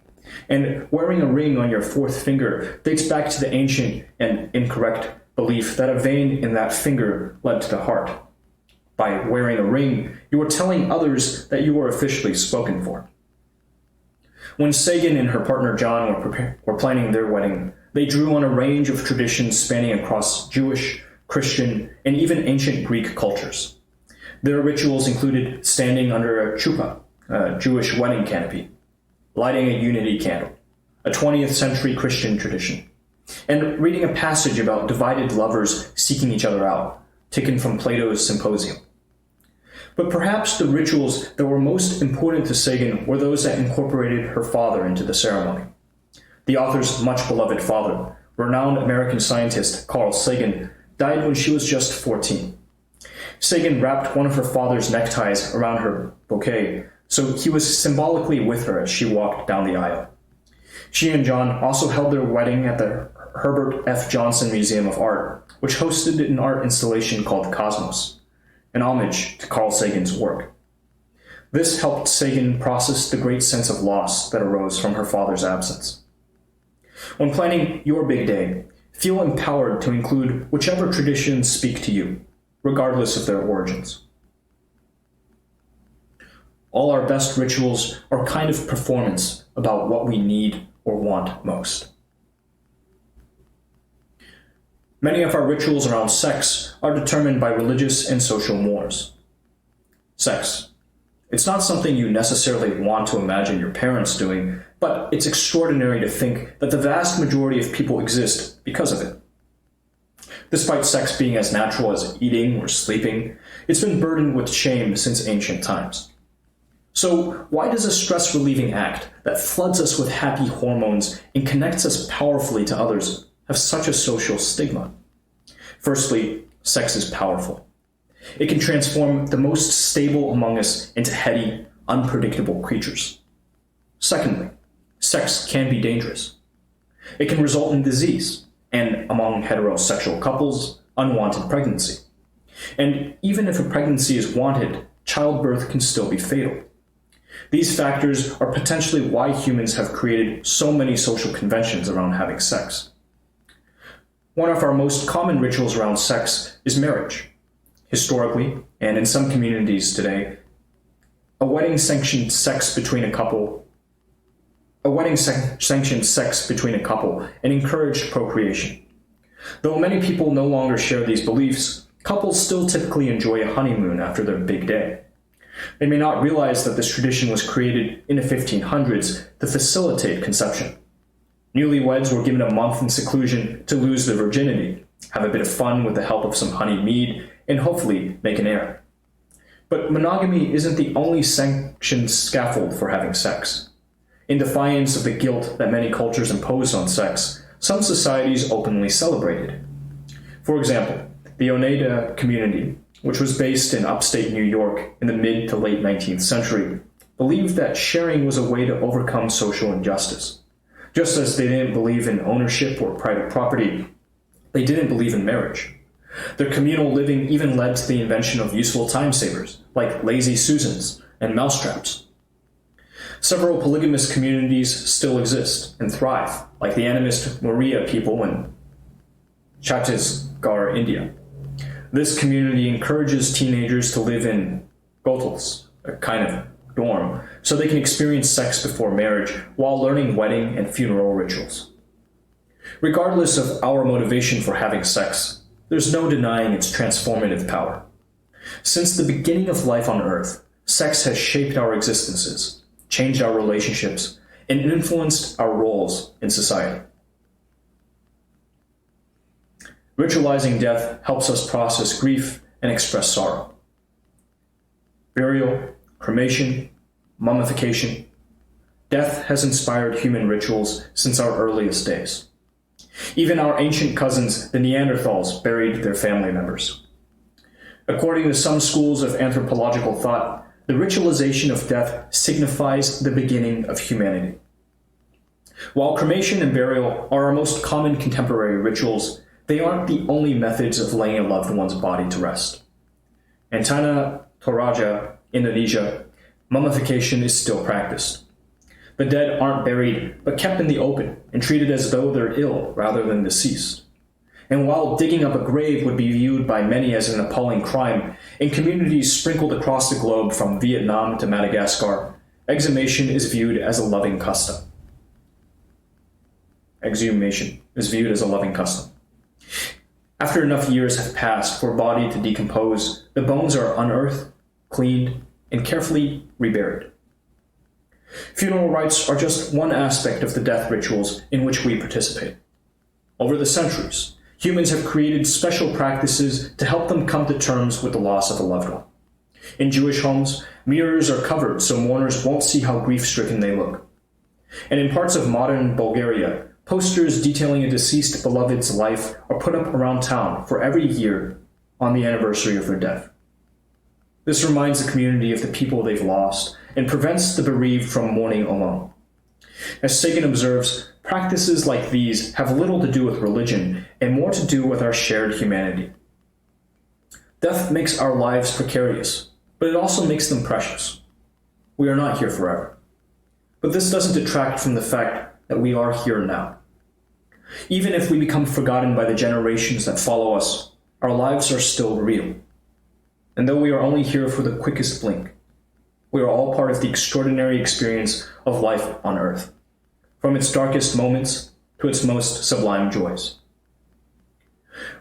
And wearing a ring on your fourth finger dates back to the ancient and incorrect belief that a vein in that finger led to the heart. By wearing a ring, you are telling others that you are officially spoken for. When Sagan and her partner John were planning their wedding, they drew on a range of traditions spanning across Jewish, Christian, and even ancient Greek cultures. Their rituals included standing under a chuppah, a Jewish wedding canopy, lighting a unity candle, a 20th century Christian tradition, and reading a passage about divided lovers seeking each other out, taken from Plato's Symposium. But perhaps the rituals that were most important to Sagan were those that incorporated her father into the ceremony. The author's much-beloved father, renowned American scientist Carl Sagan, died when she was just 14. Sagan wrapped one of her father's neckties around her bouquet, so he was symbolically with her as she walked down the aisle. She and John also held their wedding at the Herbert F. Johnson Museum of Art, which hosted an art installation called Cosmos, an homage to Carl Sagan's work. This helped Sagan process the great sense of loss that arose from her father's absence. When planning your big day, feel empowered to include whichever traditions speak to you, regardless of their origins. All our best rituals are a kind of performance about what we need or want most. Many of our rituals around sex are determined by religious and social mores. Sex. It's not something you necessarily want to imagine your parents doing, but it's extraordinary to think that the vast majority of people exist because of it. Despite sex being as natural as eating or sleeping, it's been burdened with shame since ancient times. So why does a stress-relieving act that floods us with happy hormones and connects us powerfully to others have such a social stigma? Firstly, sex is powerful. It can transform the most stable among us into heady, unpredictable creatures. Secondly, sex can be dangerous. It can result in disease, and among heterosexual couples, unwanted pregnancy. And even if a pregnancy is wanted, childbirth can still be fatal. These factors are potentially why humans have created so many social conventions around having sex. One of our most common rituals around sex is marriage. Historically, and in some communities today, a wedding sanctioned sex between a couple and encouraged procreation. Though many people no longer share these beliefs, couples still typically enjoy a honeymoon after their big day. They may not realize that this tradition was created in the 1500s to facilitate conception. Newlyweds were given a month in seclusion to lose their virginity, have a bit of fun with the help of some honeyed mead, and hopefully make an heir. But monogamy isn't the only sanctioned scaffold for having sex. In defiance of the guilt that many cultures impose on sex, some societies openly celebrate it. For example, the Oneida community, which was based in upstate New York in the mid to late 19th century, believed that sharing was a way to overcome social injustice. Just as they didn't believe in ownership or private property, they didn't believe in marriage. Their communal living even led to the invention of useful time savers, like lazy Susans and mousetraps. Several polygamous communities still exist and thrive, like the animist Maurya people in Chhattisgarh, India. This community encourages teenagers to live in gotals, a kind of dorm, so they can experience sex before marriage while learning wedding and funeral rituals. Regardless of our motivation for having sex, there's no denying its transformative power. Since the beginning of life on Earth, sex has shaped our existences, changed our relationships, and influenced our roles in society. Ritualizing death helps us process grief and express sorrow. Burial, cremation, mummification. Death has inspired human rituals since our earliest days. Even our ancient cousins, the Neanderthals, buried their family members. According to some schools of anthropological thought, the ritualization of death signifies the beginning of humanity. While cremation and burial are our most common contemporary rituals, they aren't the only methods of laying a loved one's body to rest. In Tanah Toraja, Indonesia, mummification is still practiced. The dead aren't buried, but kept in the open and treated as though they're ill rather than deceased. And while digging up a grave would be viewed by many as an appalling crime, in communities sprinkled across the globe from Vietnam to Madagascar, exhumation is viewed as a loving custom. Exhumation is viewed as a loving custom. After enough years have passed for a body to decompose, the bones are unearthed, cleaned, and carefully reburied. Funeral rites are just one aspect of the death rituals in which we participate. Over the centuries, humans have created special practices to help them come to terms with the loss of a loved one. In Jewish homes, mirrors are covered so mourners won't see how grief-stricken they look. And in parts of modern Bulgaria, posters detailing a deceased beloved's life are put up around town for every year on the anniversary of their death. This reminds the community of the people they've lost and prevents the bereaved from mourning alone. As Sagan observes, practices like these have little to do with religion and more to do with our shared humanity. Death makes our lives precarious, but it also makes them precious. We are not here forever. But this doesn't detract from the fact that we are here now. Even if we become forgotten by the generations that follow us, our lives are still real. And though we are only here for the quickest blink, we are all part of the extraordinary experience of life on Earth, from its darkest moments to its most sublime joys.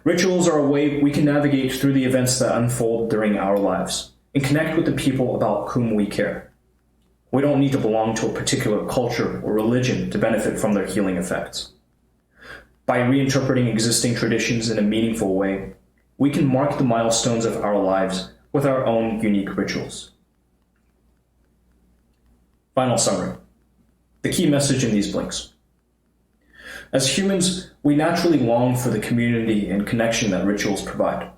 Rituals are a way we can navigate through the events that unfold during our lives and connect with the people about whom we care. We don't need to belong to a particular culture or religion to benefit from their healing effects. By reinterpreting existing traditions in a meaningful way, we can mark the milestones of our lives with our own unique rituals. Final summary. The key message in these blinks. As humans, we naturally long for the community and connection that rituals provide.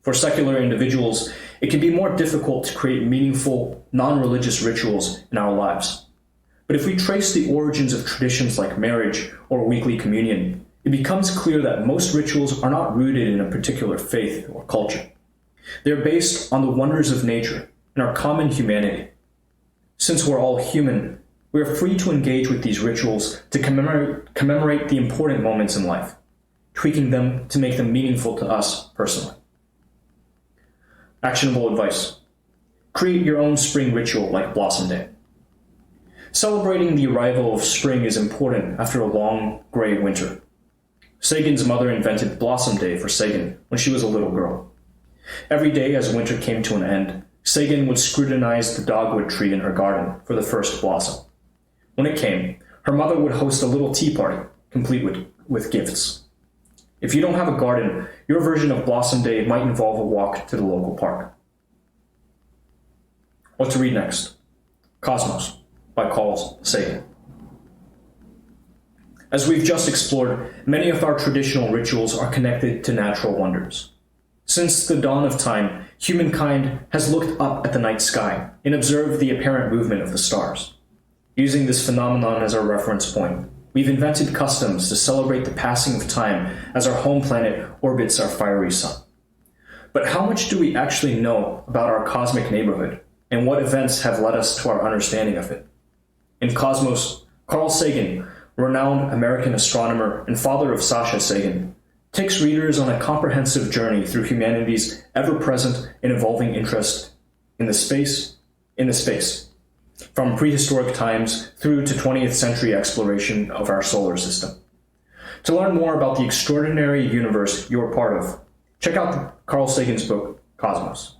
For secular individuals, it can be more difficult to create meaningful, non-religious rituals in our lives. But if we trace the origins of traditions like marriage or weekly communion, it becomes clear that most rituals are not rooted in a particular faith or culture. They are based on the wonders of nature and our common humanity. Since we're all human, we are free to engage with these rituals to commemorate the important moments in life, tweaking them to make them meaningful to us personally. Actionable advice. Create your own spring ritual like Blossom Day. Celebrating the arrival of spring is important after a long, gray winter. Sagan's mother invented Blossom Day for Sagan when she was a little girl. Every day as winter came to an end, Sagan would scrutinize the dogwood tree in her garden for the first blossom. When it came, her mother would host a little tea party, complete with gifts. If you don't have a garden, your version of Blossom Day might involve a walk to the local park. What to read next? Cosmos by Carl Sagan. As we've just explored, many of our traditional rituals are connected to natural wonders. Since the dawn of time, humankind has looked up at the night sky and observed the apparent movement of the stars. Using this phenomenon as our reference point, we've invented customs to celebrate the passing of time as our home planet orbits our fiery sun. But how much do we actually know about our cosmic neighborhood, and what events have led us to our understanding of it? In Cosmos, Carl Sagan, renowned American astronomer and father of Sasha Sagan, takes readers on a comprehensive journey through humanity's ever-present and evolving interest in the space, from prehistoric times through to 20th century exploration of our solar system. To learn more about the extraordinary universe you're part of, check out Carl Sagan's book, Cosmos.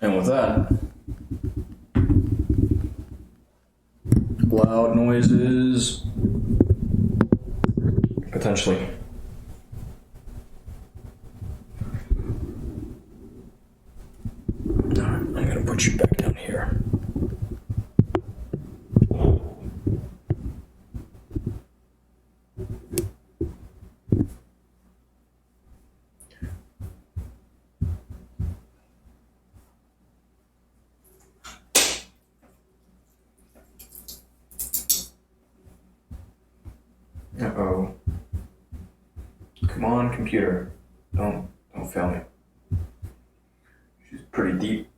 And with that, loud noises, potentially. All right, I'm going to put you back down here. Uh-oh. Come on, computer. Don't fail me. She's pretty deep.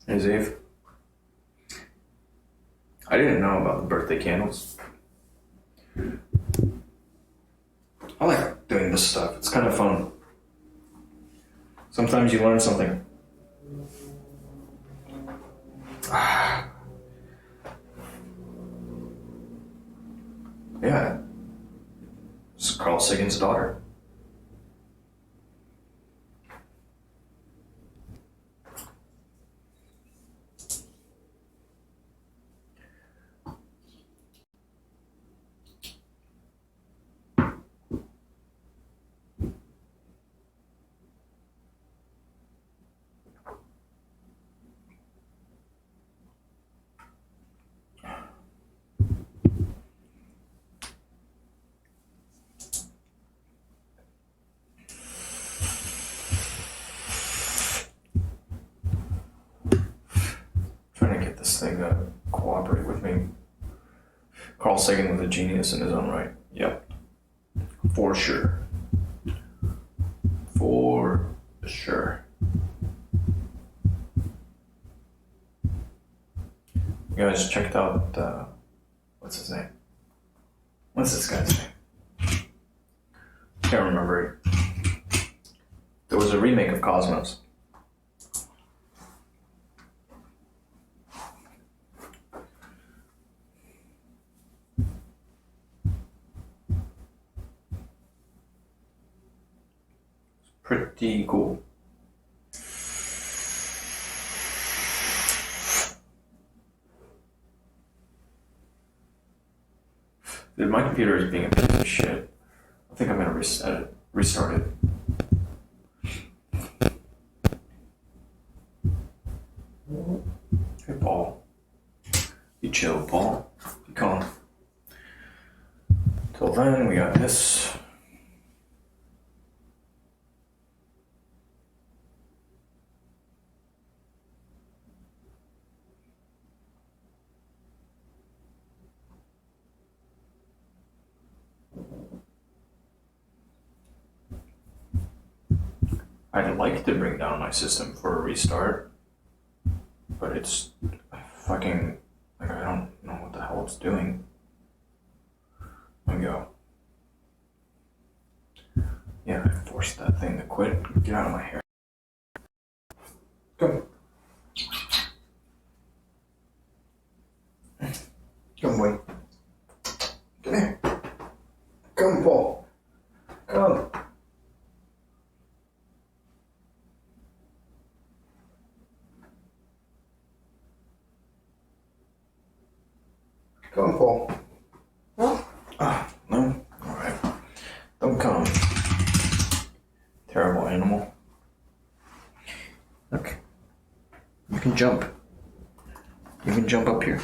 Hey, Zave. I didn't know about the birthday candles. I like doing this stuff. It's kind of fun. Sometimes you learn something. Yeah. It's Carl Sagan's daughter. Trying to get this thing to cooperate with me. Carl Sagan was a genius in his own right. Yep. For sure. For sure. You guys checked out, what's his name? What's this guy's name? Can't remember it. There was a remake of Cosmos. Pretty cool. Dude, my computer is being a piece of shit. I think I'm gonna restart it. Hey, Paul. Be chill, Paul. Be calm. Till then, we got this. I'd like to bring down my system for a restart, but it's fucking, like, I don't know what the hell it's doing. Let me go. Yeah, I forced that thing to quit. Get out of my hair. Come. Come, boy. Come here. Come, Paul. Come. Come, Paul. No? No? Alright. Don't come. Terrible animal. Look. You can jump. You can jump up here.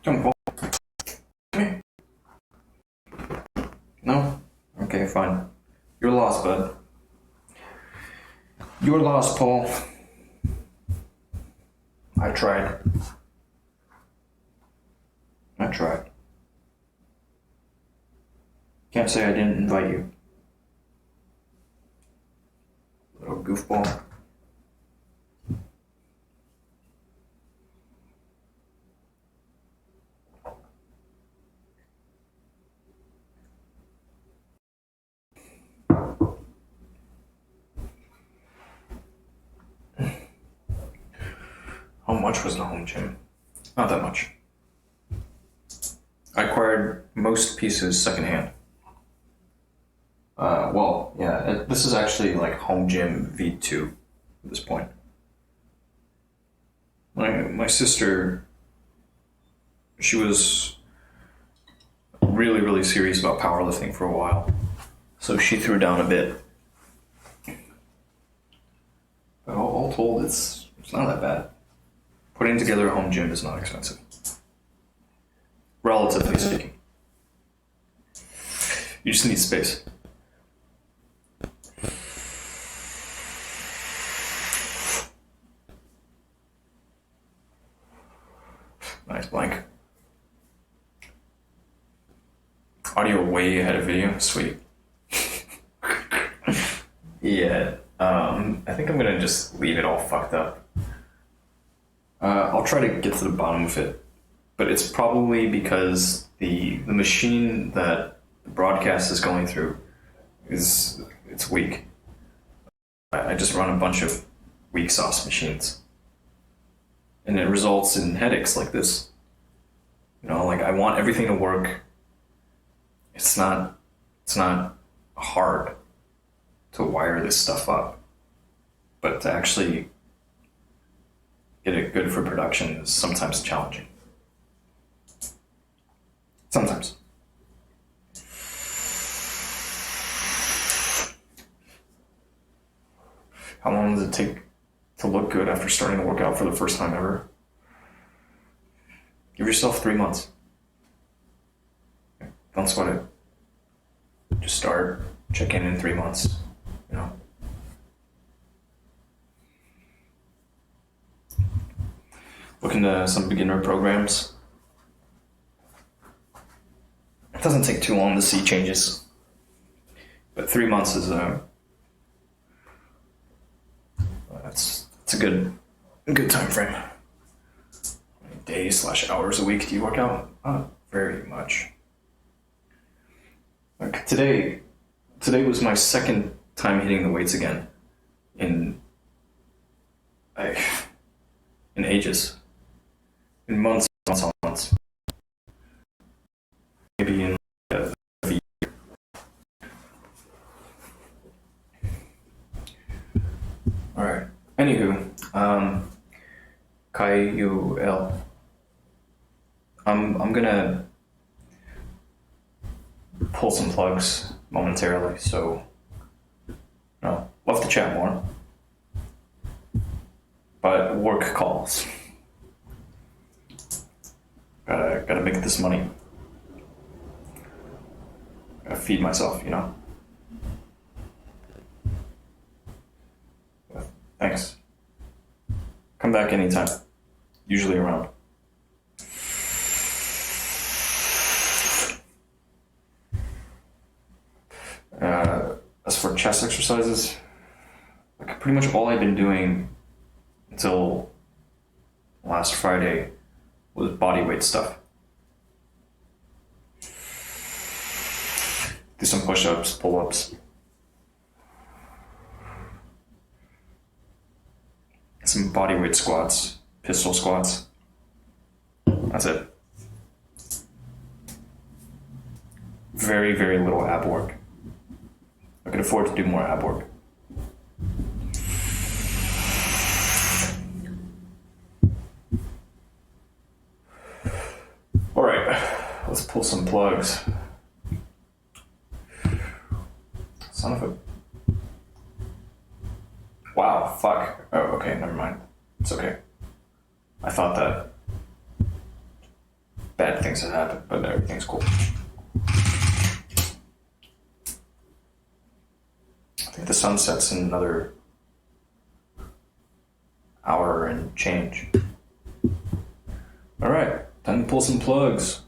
Come, Paul. Come here. No? Okay, fine. You're lost, bud. You're lost, Paul. I tried. I tried. Can't say I didn't invite you. Little goofball. How much was the home gym? Not that much. I acquired most pieces secondhand. Well, yeah, this is actually like home gym V2 at this point. My sister, she was really, really serious about powerlifting for a while. So she threw down a bit. But all told, it's not that bad. Putting together a home gym is not expensive. Relatively speaking. You just need space. Nice blank. Audio way ahead of video. Sweet. Yeah. I think I'm gonna just leave it all fucked up. I'll try to get to the bottom of it, but it's probably because the machine that the broadcast is going through it's weak. I just run a bunch of weak sauce machines, and it results in headaches like this. You know, like I want everything to work. It's not hard to wire this stuff up, but to actually get it good for production is sometimes challenging. Sometimes. How long does it take to look good after starting to work out for the first time ever? Give yourself 3 months. Don't sweat it. Just start, check in 3 months, you know. Look into some beginner programs. It doesn't take too long to see changes. But 3 months is that's a good time frame. How many days/hours a week do you work out? Not very much. Like today was my second time hitting the weights again in ages, in months. Maybe in a year. All right. Anywho, Huel. I'm gonna pull some plugs momentarily, so love to chat more, but work calls. Gotta make this money. Gotta feed myself, Thanks. Come back anytime. Usually around. As for chest exercises, like pretty much all I've been doing until last Friday was body weight stuff. Do some push-ups, pull-ups. Some body weight squats, pistol squats. That's it. Very, very little ab work. I could afford to do more ab work. All right, let's pull some plugs. Son of a... Wow, fuck. Oh, okay, never mind. It's okay. I thought that bad things had happened, but everything's cool. I think the sun sets in another hour and change. All right, time to pull some plugs.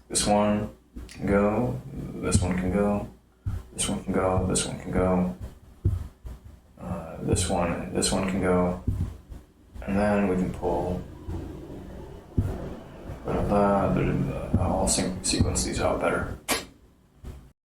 This one can go, this one can go, this one can go, this one can go. This one can go, and then we can pull. I'll sequence these out better.